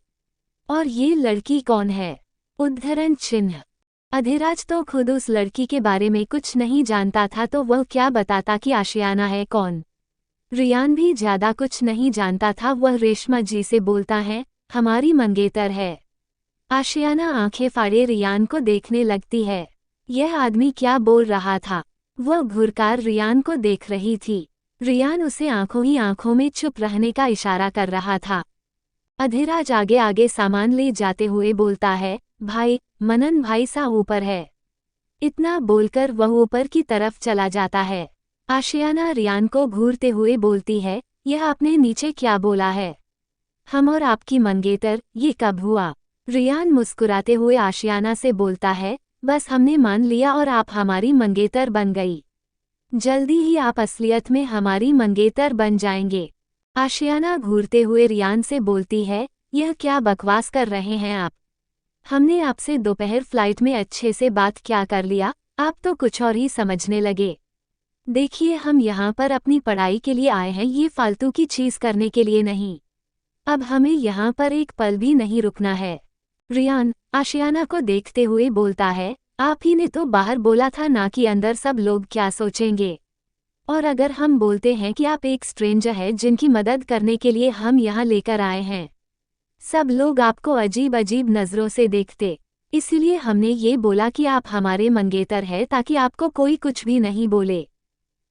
और ये लड़की कौन है? उद्धरण चिन्ह। अधिराज तो खुद उस लड़की के बारे में कुछ नहीं जानता था तो वह क्या बताता कि आशियाना है कौन। रियान भी ज्यादा कुछ नहीं जानता था। वह रेशमा जी से बोलता है, हमारी मंगेतर है। आशियाना आंखें फाड़े रियान को देखने लगती है। यह आदमी क्या बोल रहा था? वह घुरकर रियान को देख रही थी। रियान उसे आंखों ही आंखों में चुप रहने का इशारा कर रहा था। अधिराज आगे आगे सामान ले जाते हुए बोलता है, भाई मनन भाई सा ऊपर है। इतना बोलकर वह ऊपर की तरफ चला जाता है। आशियाना रियान को घूरते हुए बोलती है, यह आपने नीचे क्या बोला है? हम और आपकी मंगेतर, ये कब हुआ? रियान मुस्कुराते हुए आशियाना से बोलता है, बस हमने मान लिया और आप हमारी मंगेतर बन गई। जल्दी ही आप असलियत में हमारी मंगेतर बन जाएंगे। आशियाना घूरते हुए रियान से बोलती है, यह क्या बकवास कर रहे हैं आप? हमने आपसे दोपहर फ्लाइट में अच्छे से बात क्या कर लिया, आप तो कुछ और ही समझने लगे। देखिए, हम यहाँ पर अपनी पढ़ाई के लिए आए हैं, ये फालतू की चीज़ करने के लिए नहीं। अब हमें यहाँ पर एक पल भी नहीं रुकना है। रियान आशियाना को देखते हुए बोलता है, आप ही ने तो बाहर बोला था ना कि अंदर सब लोग क्या सोचेंगे। और अगर हम बोलते हैं कि आप एक स्ट्रेंजर है जिनकी मदद करने के लिए हम यहाँ लेकर आए हैं, सब लोग आपको अजीब अजीब नज़रों से देखते। इसलिए हमने ये बोला कि आप हमारे मंगेतर हैं ताकि आपको कोई कुछ भी नहीं बोले।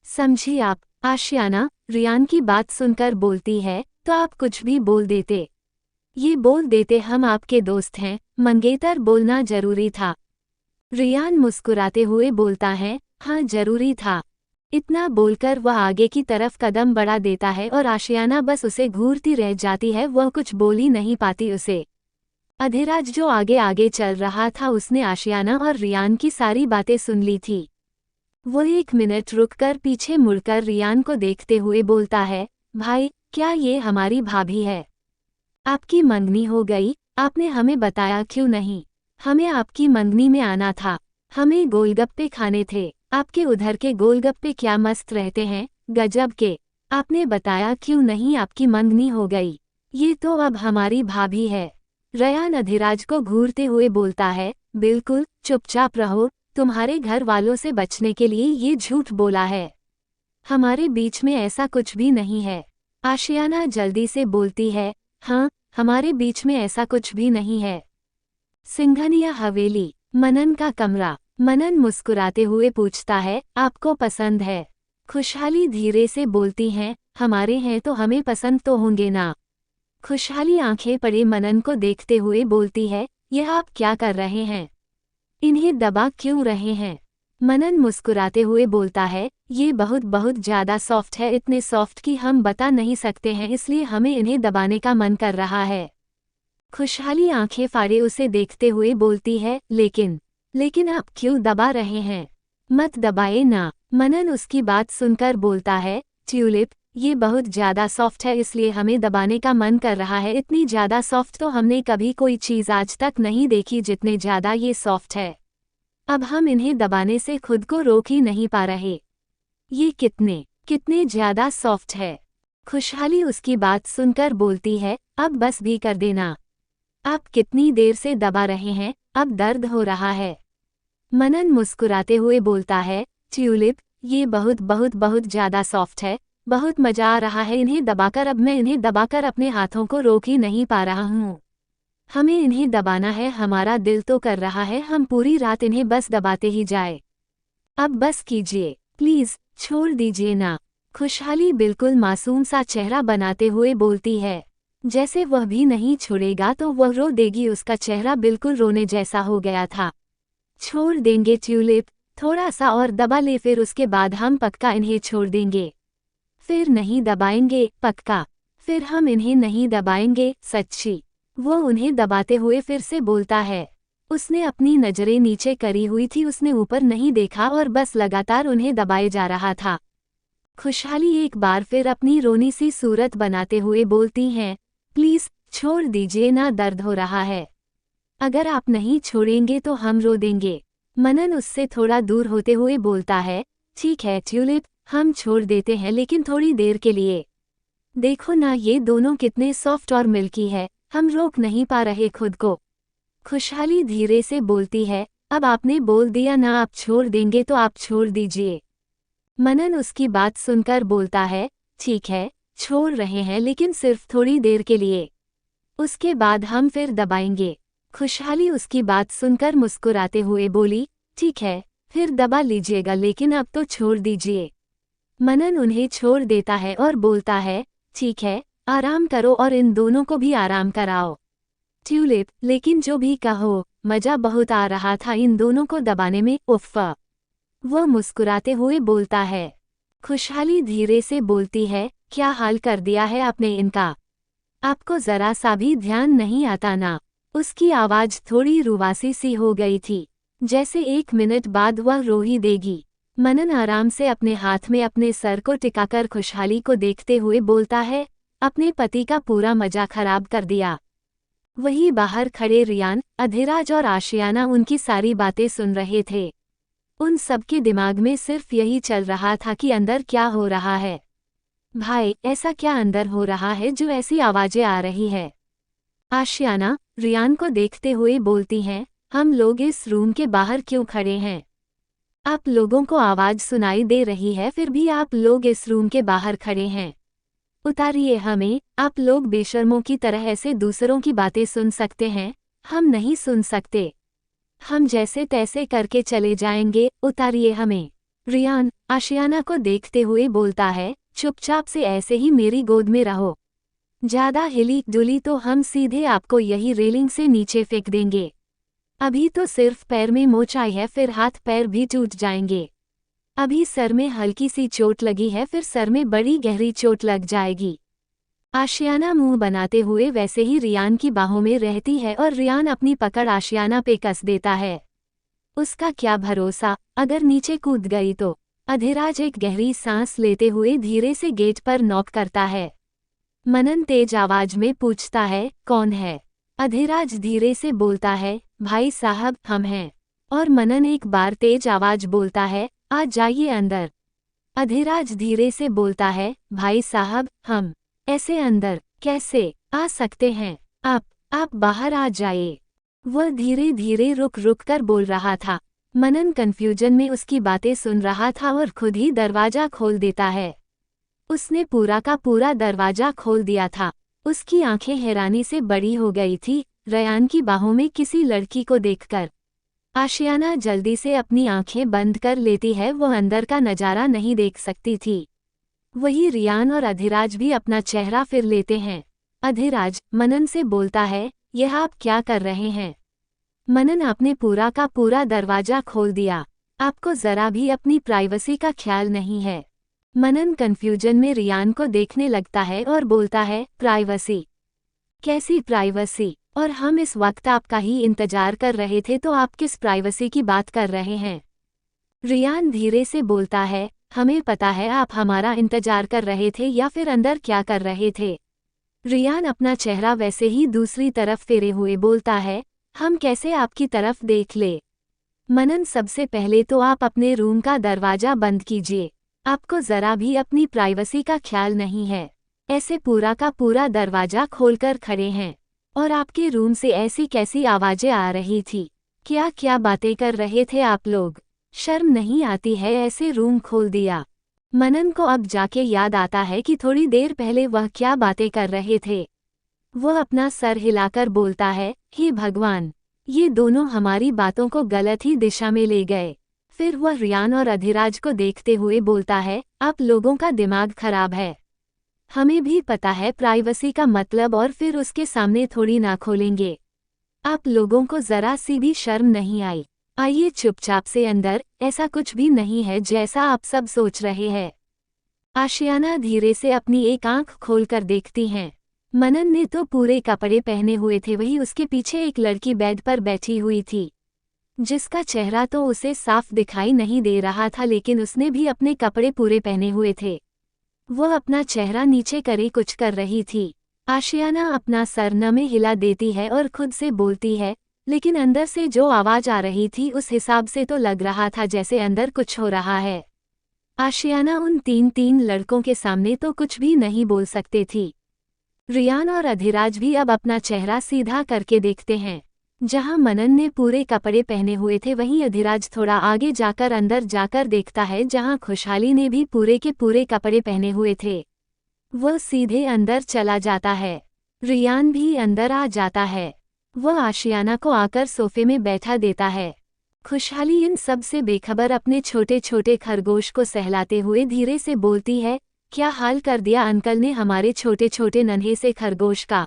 समझी आप? आशियाना रियान की बात सुनकर बोलती है, तो आप कुछ भी बोल देते। ये बोल देते हम आपके दोस्त हैं, मंगेतर बोलना जरूरी था। रियान मुस्कुराते हुए बोलता है, हाँ जरूरी था। इतना बोलकर वह आगे की तरफ कदम बढ़ा देता है और आशियाना बस उसे घूरती रह जाती है, वह कुछ बोल ही नहीं पाती उसे। अधिराज जो आगे आगे चल रहा था उसने आशियाना और रियान की सारी बातें सुन ली थी। वो 1 मिनट रुककर पीछे मुड़कर रियान को देखते हुए बोलता है, भाई क्या ये हमारी भाभी है? आपकी मंगनी हो गई, आपने हमें बताया क्यों नहीं? हमें आपकी मंगनी में आना था, हमें गोलगप्पे खाने थे। आपके उधर के गोलगप्पे क्या मस्त रहते हैं, गजब के। आपने बताया क्यों नहीं? आपकी मंगनी हो गई, ये तो अब हमारी भाभी है। रयान अधिराज को घूरते हुए बोलता है, बिल्कुल चुपचाप रहो, तुम्हारे घर वालों से बचने के लिए ये झूठ बोला है। हमारे बीच में ऐसा कुछ भी नहीं है। आशियाना जल्दी से बोलती है, हाँ हमारे बीच में ऐसा कुछ भी नहीं है। सिंघनिया हवेली, मनन का कमरा। मनन मुस्कुराते हुए पूछता है, आपको पसंद है? खुशहाली धीरे से बोलती हैं, हमारे हैं तो हमें पसंद तो होंगे ना। खुशहाली आंखें पड़े मनन को देखते हुए बोलती है, यह आप क्या कर रहे हैं? इन्हें दबा क्यों रहे हैं? मनन मुस्कुराते हुए बोलता है, ये बहुत बहुत ज़्यादा सॉफ्ट है, इतने सॉफ्ट कि हम बता नहीं सकते हैं, इसलिए हमें इन्हें दबाने का मन कर रहा है। खुशहाली आंखें फाड़े उसे देखते हुए बोलती है, लेकिन आप क्यों दबा रहे हैं? मत दबाए ना। मनन उसकी बात सुनकर बोलता है, ट्यूलिप ये बहुत ज़्यादा सॉफ्ट है इसलिए हमें दबाने का मन कर रहा है। इतनी ज़्यादा सॉफ्ट तो हमने कभी कोई चीज़ आज तक नहीं देखी जितने ज़्यादा ये सॉफ्ट है। अब हम इन्हें दबाने से खुद को रोक ही नहीं पा रहे। ये कितने ज़्यादा सॉफ्ट है। खुशहाली उसकी बात सुनकर बोलती है, अब बस भी कर देना। आप कितनी देर से दबा रहे हैं, अब दर्द हो रहा है। मनन मुस्कुराते हुए बोलता है, ट्यूलिप ये बहुत बहुत बहुत ज़्यादा सॉफ्ट है, बहुत मज़ा आ रहा है इन्हें दबाकर। अब मैं इन्हें दबाकर अपने हाथों को रोक ही नहीं पा रहा हूँ। हमें इन्हें दबाना है, हमारा दिल तो कर रहा है हम पूरी रात इन्हें बस दबाते ही जाए। अब बस कीजिए, प्लीज़ छोड़ दीजिए ना। खुशहाली बिल्कुल मासूम सा चेहरा बनाते हुए बोलती है, जैसे वह भी नहीं छोड़ेगा तो वह रो देगी। उसका चेहरा बिल्कुल रोने जैसा हो गया था। छोड़ देंगे ट्यूलिप, थोड़ा सा और दबा ले, फिर उसके बाद हम पक्का इन्हें छोड़ देंगे। फिर नहीं दबाएंगे, पक्का। फिर हम इन्हें नहीं दबाएंगे, सच्ची। वो उन्हें दबाते हुए फिर से बोलता है। उसने अपनी नज़रें नीचे करी हुई थी, उसने ऊपर नहीं देखा और बस लगातार उन्हें दबाए जा रहा था। खुशहाली एक बार फिर अपनी रोनी सी सूरत बनाते हुए बोलती हैं, प्लीज़ छोड़ दीजिए ना, दर्द हो रहा है। अगर आप नहीं छोड़ेंगे तो हम रो देंगे। मनन उससे थोड़ा दूर होते हुए बोलता है, ठीक है ट्यूलिप, हम छोड़ देते हैं लेकिन थोड़ी देर के लिए। देखो ना ये दोनों कितने सॉफ्ट और मिल्की है, हम रोक नहीं पा रहे खुद को। खुशहाली धीरे से बोलती है, अब आपने बोल दिया ना, आप छोड़ देंगे तो आप छोड़ दीजिए। मनन उसकी बात सुनकर बोलता है, ठीक है छोड़ रहे हैं लेकिन सिर्फ थोड़ी देर के लिए, उसके बाद हम फिर दबाएंगे। खुशहाली उसकी बात सुनकर मुस्कुराते हुए बोली, ठीक है फिर दबा लीजिएगा लेकिन अब तो छोड़ दीजिए। मनन उन्हें छोड़ देता है और बोलता है, ठीक है आराम करो और इन दोनों को भी आराम कराओ। ट्यूलिप लेकिन जो भी कहो, मज़ा बहुत आ रहा था इन दोनों को दबाने में, उफ़्फ़। वो मुस्कुराते हुए बोलता है। खुशहाली धीरे से बोलती है, क्या हाल कर दिया है आपने इनका, आपको ज़रा सा भी ध्यान नहीं आता ना। उसकी आवाज थोड़ी रुवासी सी हो गई थी, जैसे 1 मिनट बाद वह रो ही देगी। मनन आराम से अपने हाथ में अपने सर को टिकाकर खुशहाली को देखते हुए बोलता है, अपने पति का पूरा मजा खराब कर दिया। वही बाहर खड़े रियान, अधिराज और आशियाना उनकी सारी बातें सुन रहे थे। उन सबके दिमाग में सिर्फ यही चल रहा था कि अंदर क्या हो रहा है। भाई, ऐसा क्या अंदर हो रहा है जो ऐसी आवाजें आ रही है? आशियाना रियान को देखते हुए बोलती हैं, हम लोग इस रूम के बाहर क्यों खड़े हैं? आप लोगों को आवाज सुनाई दे रही है, फिर भी आप लोग इस रूम के बाहर खड़े हैं। उतारिए हमें, आप लोग बेशर्मों की तरह ऐसे दूसरों की बातें सुन सकते हैं, हम नहीं सुन सकते। हम जैसे तैसे करके चले जाएंगे, उतारिए हमें। रियान आशियाना को देखते हुए बोलता है, चुपचाप से ऐसे ही मेरी गोद में रहो। ज्यादा हिली डुली तो हम सीधे आपको यही रेलिंग से नीचे फेंक देंगे। अभी तो सिर्फ पैर में मोचाई है, फिर हाथ पैर भी टूट जाएंगे। अभी सर में हल्की सी चोट लगी है, फिर सर में बड़ी गहरी चोट लग जाएगी। आशियाना मुंह बनाते हुए वैसे ही रियान की बाहों में रहती है और रियान अपनी पकड़ आशियाना पे कस देता है। उसका क्या भरोसा, अगर नीचे कूद गई तो। अधिराज एक गहरी सांस लेते हुए धीरे से गेट पर नॉक करता है। मनन तेज आवाज में पूछता है, कौन है? अधिराज धीरे से बोलता है, भाई साहब, हम हैं। और मनन एक बार तेज आवाज बोलता है, आ जाइए अंदर। अधिराज धीरे से बोलता है, भाई साहब, हम ऐसे अंदर कैसे आ सकते हैं? आप बाहर आ जाइए। वह धीरे धीरे रुक रुक कर बोल रहा था। मनन कंफ्यूजन में उसकी बातें सुन रहा था और खुद ही दरवाजा खोल देता है। उसने पूरा का पूरा दरवाजा खोल दिया था। उसकी आंखें हैरानी से बड़ी हो गई थी, रयान की बाहों में किसी लड़की को देखकर। आशियाना जल्दी से अपनी आंखें बंद कर लेती है, वो अंदर का नजारा नहीं देख सकती थी। वही रियान और अधिराज भी अपना चेहरा फिर लेते हैं। अधिराज मनन से बोलता है, यह आप क्या कर रहे हैं? मनन, आपने पूरा का पूरा दरवाजा खोल दिया, आपको जरा भी अपनी प्राइवेसी का ख्याल नहीं है। मनन कंफ्यूजन में रियान को देखने लगता है और बोलता है, प्राइवेसी? कैसी प्राइवेसी? और हम इस वक्त आपका ही इंतजार कर रहे थे, तो आप किस प्राइवेसी की बात कर रहे हैं? रियान धीरे से बोलता है, हमें पता है आप हमारा इंतजार कर रहे थे या फिर अंदर क्या कर रहे थे। रियान अपना चेहरा वैसे ही दूसरी तरफ फेरे हुए बोलता है, हम कैसे आपकी तरफ देख ले? मनन, सबसे पहले तो आप अपने रूम का दरवाजा बंद कीजिए। आपको जरा भी अपनी प्राइवेसी का ख्याल नहीं है। ऐसे पूरा का पूरा दरवाजा खोलकर खड़े हैं और आपके रूम से ऐसी कैसी आवाजें आ रही थी? क्या क्या बातें कर रहे थे आप लोग? शर्म नहीं आती है ऐसे रूम खोल दिया? मनन को अब जाके याद आता है कि थोड़ी देर पहले वह क्या बातें कर रहे थे। वह अपना सर हिलाकर बोलता है, हे भगवान, ये दोनों हमारी बातों को गलत ही दिशा में ले गए। फिर वह रियान और अधिराज को देखते हुए बोलता है, आप लोगों का दिमाग खराब है। हमें भी पता है प्राइवेसी का मतलब, और फिर उसके सामने थोड़ी ना खोलेंगे। आप लोगों को जरा सी भी शर्म नहीं आई? आइए चुपचाप से अंदर, ऐसा कुछ भी नहीं है जैसा आप सब सोच रहे हैं। आशियाना धीरे से अपनी एक आंख खोलकर देखती हैं। मनन ने तो पूरे कपड़े पहने हुए थे, वही उसके पीछे एक लड़की बेड पर बैठी हुई थी, जिसका चेहरा तो उसे साफ दिखाई नहीं दे रहा था, लेकिन उसने भी अपने कपड़े पूरे पहने हुए थे। वह अपना चेहरा नीचे करे कुछ कर रही थी। आशियाना अपना सर न में हिला देती है और खुद से बोलती है, लेकिन अंदर से जो आवाज आ रही थी उस हिसाब से तो लग रहा था जैसे अंदर कुछ हो रहा है। आशियाना उन तीन लड़कों के सामने तो कुछ भी नहीं बोल सकते थी। रियान और अधिराज भी अब अपना चेहरा सीधा करके देखते हैं। जहां मनन ने पूरे कपड़े पहने हुए थे, वहीं अधिराज थोड़ा आगे जाकर अंदर जाकर देखता है जहां खुशहाली ने भी पूरे के पूरे कपड़े पहने हुए थे। वह सीधे अंदर चला जाता है। रियान भी अंदर आ जाता है। वह आशियाना को आकर सोफे में बैठा देता है। खुशहाली इन सब से बेखबर अपने छोटे छोटे खरगोश को सहलाते हुए धीरे से बोलती है, क्या हाल कर दिया अंकल ने हमारे छोटे छोटे नन्हे से खरगोश का।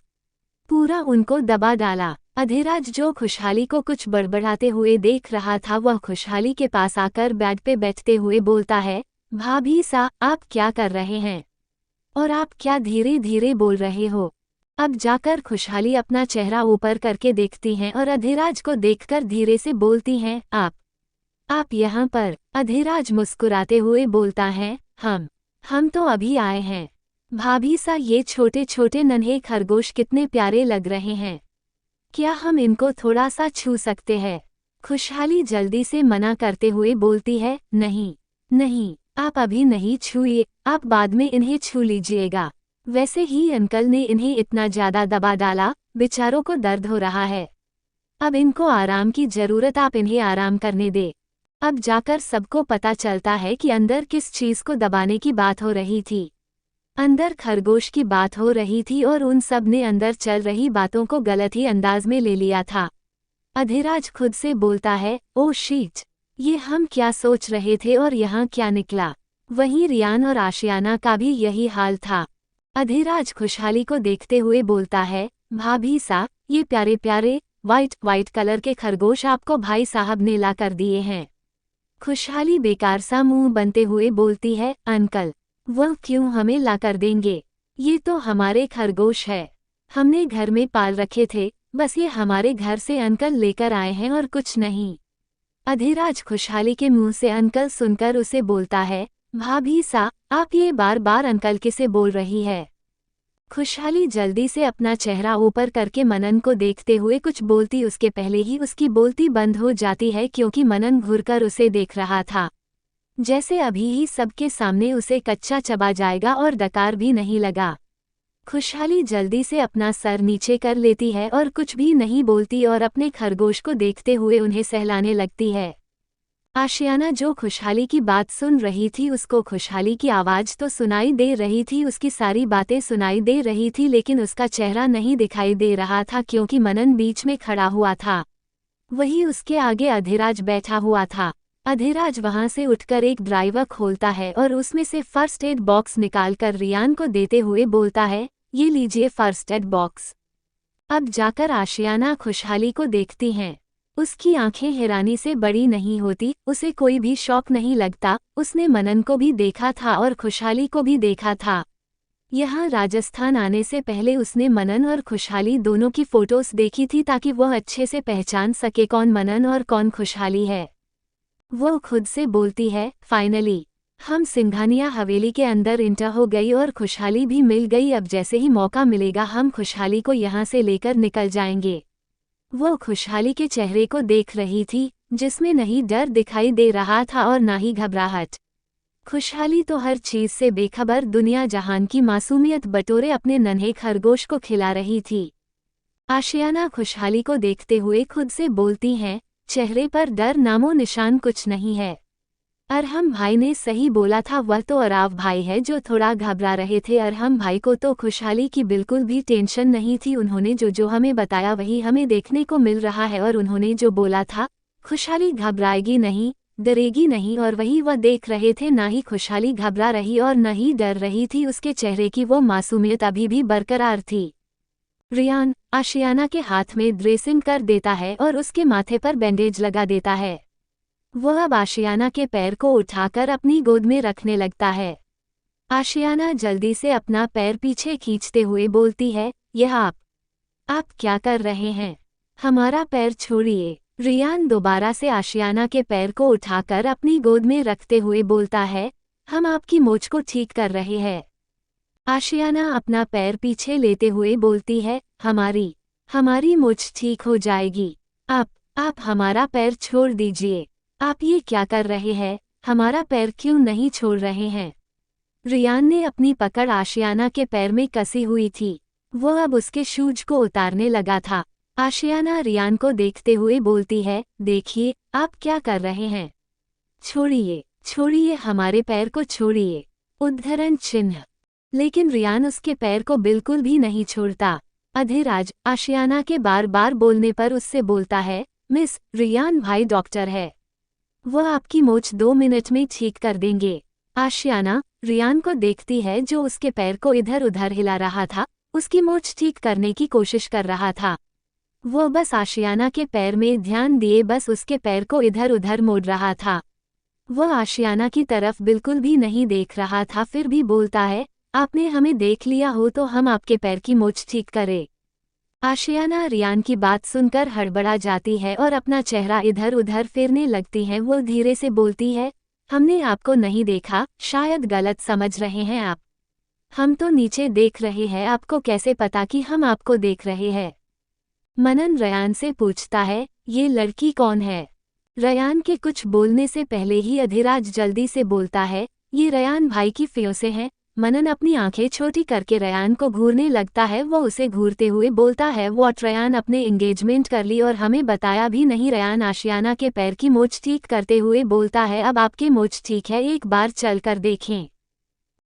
पूरा उनको दबा डाला। अधिराज जो खुशहाली को कुछ बड़बड़ाते हुए देख रहा था, वह खुशहाली के पास आकर बेड पे बैठते हुए बोलता है, भाभी सा, आप क्या कर रहे हैं? और आप क्या धीरे धीरे बोल रहे हो? अब जाकर खुशहाली अपना चेहरा ऊपर करके देखती हैं और अधिराज को देखकर धीरे से बोलती हैं, आप यहाँ पर। अधिराज मुस्कुराते हुए बोलता है, हम तो अभी आए हैं। भाभी सा, ये छोटे छोटे नन्हे खरगोश कितने प्यारे लग रहे हैं, क्या हम इनको थोड़ा सा छू सकते हैं? खुशहाली जल्दी से मना करते हुए बोलती है, नहीं, आप अभी नहीं छूइए, आप बाद में इन्हें छू लीजिएगा। वैसे ही अंकल ने इन्हें इतना ज्यादा दबा डाला, बेचारों को दर्द हो रहा है। अब इनको आराम की जरूरत, आप इन्हें आराम करने दे। अब जाकर सबको पता चलता है कि अंदर किस चीज को दबाने की बात हो रही थी। अंदर खरगोश की बात हो रही थी और उन सब ने अंदर चल रही बातों को गलत ही अंदाज में ले लिया था। अधिराज खुद से बोलता है, ओ शीट, ये हम क्या सोच रहे थे और यहाँ क्या निकला। वहीं रियान और आशियाना का भी यही हाल था। अधिराज खुशहाली को देखते हुए बोलता है, भाभी सा, ये प्यारे प्यारे वाइट कलर के खरगोश आपको भाई साहब ने ला कर दिए हैं। खुशहाली बेकार सा मुंह बनते हुए बोलती है, अंकल वह क्यों हमें ला कर देंगे, ये तो हमारे खरगोश है, हमने घर में पाल रखे थे, बस ये हमारे घर से अंकल लेकर आए हैं और कुछ नहीं। अधिराज खुशहाली के मुंह से अंकल सुनकर उसे बोलता है, भाभी सा, आप ये बार बार अंकल किसे बोल रही है। खुशहाली जल्दी से अपना चेहरा ऊपर करके मनन को देखते हुए कुछ बोलती उसके पहले ही उसकी बोलती बंद हो जाती है, क्योंकि मनन घूरकर उसे देख रहा था, जैसे अभी ही सबके सामने उसे कच्चा चबा जाएगा और डकार भी नहीं लगा। खुशहाली जल्दी से अपना सर नीचे कर लेती है और कुछ भी नहीं बोलती और अपने खरगोश को देखते हुए उन्हें सहलाने लगती है। आशियाना जो खुशहाली की बात सुन रही थी, उसको खुशहाली की आवाज़ तो सुनाई दे रही थी, उसकी सारी बातें सुनाई दे रही थी, लेकिन उसका चेहरा नहीं दिखाई दे रहा था, क्योंकि मनन बीच में खड़ा हुआ था। वही उसके आगे अधिराज बैठा हुआ था। अधिराज वहां से उठकर एक ड्राइवर खोलता है और उसमें से फर्स्ट एड बॉक्स निकालकर रियान को देते हुए बोलता है, ये लीजिए फर्स्ट एड बॉक्स। अब जाकर आशियाना खुशहाली को देखती हैं। उसकी आंखें हैरानी से बड़ी नहीं होती, उसे कोई भी शौक नहीं लगता। उसने मनन को भी देखा था और खुशहाली को भी देखा था। यहाँ राजस्थान आने से पहले उसने मनन और खुशहाली दोनों की फोटोज देखी थी, ताकि वह अच्छे से पहचान सके कौन मनन और कौन खुशहाली है। वो खुद से बोलती है, फाइनली हम सिंघानिया हवेली के अंदर इंटर हो गई और खुशहाली भी मिल गई। अब जैसे ही मौका मिलेगा हम खुशहाली को यहाँ से लेकर निकल जाएंगे। वो खुशहाली के चेहरे को देख रही थी, जिसमें नहीं डर दिखाई दे रहा था और ना ही घबराहट। खुशहाली तो हर चीज से बेखबर दुनिया जहान की मासूमियत बटोरे अपने नन्हे खरगोश को खिला रही थी। आशियाना खुशहाली को देखते हुए खुद से बोलती हैं, चेहरे पर डर नामो निशान कुछ नहीं है। अरहम भाई ने सही बोला था, वह तो अराव भाई है जो थोड़ा घबरा रहे थे। अरहम भाई को तो खुशहाली की बिल्कुल भी टेंशन नहीं थी। उन्होंने जो हमें बताया वही हमें देखने को मिल रहा है, और उन्होंने जो बोला था खुशहाली घबराएगी नहीं, डरेगी नहीं, और वही वह देख रहे थे। ना ही खुशहाली घबरा रही और न ही डर रही थी, उसके चेहरे की वो मासूमियत अभी भी बरकरार थी। रियान आशियाना के हाथ में ड्रेसिंग कर देता है और उसके माथे पर बैंडेज लगा देता है। वह अब आशियाना के पैर को उठाकर अपनी गोद में रखने लगता है। आशियाना जल्दी से अपना पैर पीछे खींचते हुए बोलती है, यह आप क्या कर रहे हैं? हमारा पैर छोड़िए। रियान दोबारा से आशियाना के पैर को उठाकर अपनी गोद में रखते हुए बोलता है, हम आपकी मोच को ठीक कर रहे हैं। आशियाना अपना पैर पीछे लेते हुए बोलती है, हमारी मोच ठीक हो जाएगी। आप हमारा पैर छोड़ दीजिए। आप ये क्या कर रहे हैं? हमारा पैर क्यों नहीं छोड़ रहे हैं? रियान ने अपनी पकड़ आशियाना के पैर में कसी हुई थी। वह अब उसके शूज को उतारने लगा था। आशियाना रियान को देखते हुए बोलती है, देखिए आप क्या कर रहे हैं? छोड़िए हमारे पैर को छोड़िए। उद्धरण चिन्ह। लेकिन रियान उसके पैर को बिल्कुल भी नहीं छोड़ता। अधिराज आशियाना के बार बार बोलने पर उससे बोलता है, मिस, रियान भाई डॉक्टर है, वह आपकी मोच 2 मिनट में ठीक कर देंगे। आशियाना रियान को देखती है जो उसके पैर को इधर उधर हिला रहा था, उसकी मोच ठीक करने की कोशिश कर रहा था। वो बस आशियाना के पैर में ध्यान दिए बस उसके पैर को इधर उधर मोड़ रहा था। वह आशियाना की तरफ बिल्कुल भी नहीं देख रहा था, फिर भी बोलता है, आपने हमें देख लिया हो तो हम आपके पैर की मोच ठीक करें। आशियाना रियान की बात सुनकर हड़बड़ा जाती है और अपना चेहरा इधर उधर फेरने लगती है। वो धीरे से बोलती है, हमने आपको नहीं देखा, शायद गलत समझ रहे हैं आप। हम तो नीचे देख रहे हैं, आपको कैसे पता कि हम आपको देख रहे हैं? मनन रयान से पूछता है, ये लड़की कौन है? रयान के कुछ बोलने से पहले ही अधिराज जल्दी से बोलता है, ये रयान भाई की फियोंसे हैं। मनन अपनी आंखें छोटी करके रयान को घूरने लगता है। वो उसे घूरते हुए बोलता है, व्हाट? रयान आपने एंगेजमेंट कर ली और हमें बताया भी नहीं? रयान आशियाना के पैर की मोच ठीक करते हुए बोलता है, अब आपके मोच ठीक है, एक बार चल कर देखें।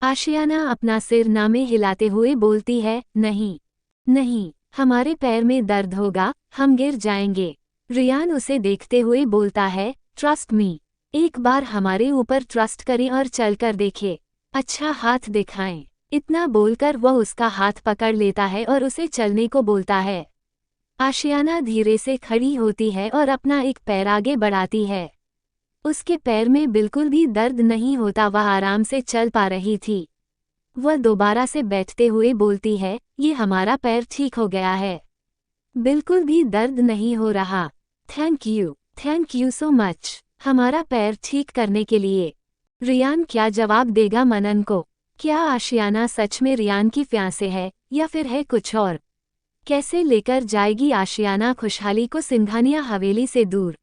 आशियाना अपना सिर नामे हिलाते हुए बोलती है, नहीं नहीं, हमारे पैर में दर्द होगा, हम गिर जाएंगे। रियान उसे देखते हुए बोलता है, ट्रस्ट मी, एक बार हमारे ऊपर ट्रस्ट करें और चलकर देखें। अच्छा हाथ दिखाएं। इतना बोलकर वह उसका हाथ पकड़ लेता है और उसे चलने को बोलता है। आशियाना धीरे से खड़ी होती है और अपना एक पैर आगे बढ़ाती है। उसके पैर में बिल्कुल भी दर्द नहीं होता, वह आराम से चल पा रही थी। वह दोबारा से बैठते हुए बोलती है, ये हमारा पैर ठीक हो गया है, बिल्कुल भी दर्द नहीं हो रहा। थैंक यू सो मच हमारा पैर ठीक करने के लिए। रियान क्या जवाब देगा मनन को? क्या आशियाना सच में रियान की फियांसे है या फिर है कुछ और? कैसे लेकर जाएगी आशियाना खुशहाली को सिंघानिया हवेली से दूर?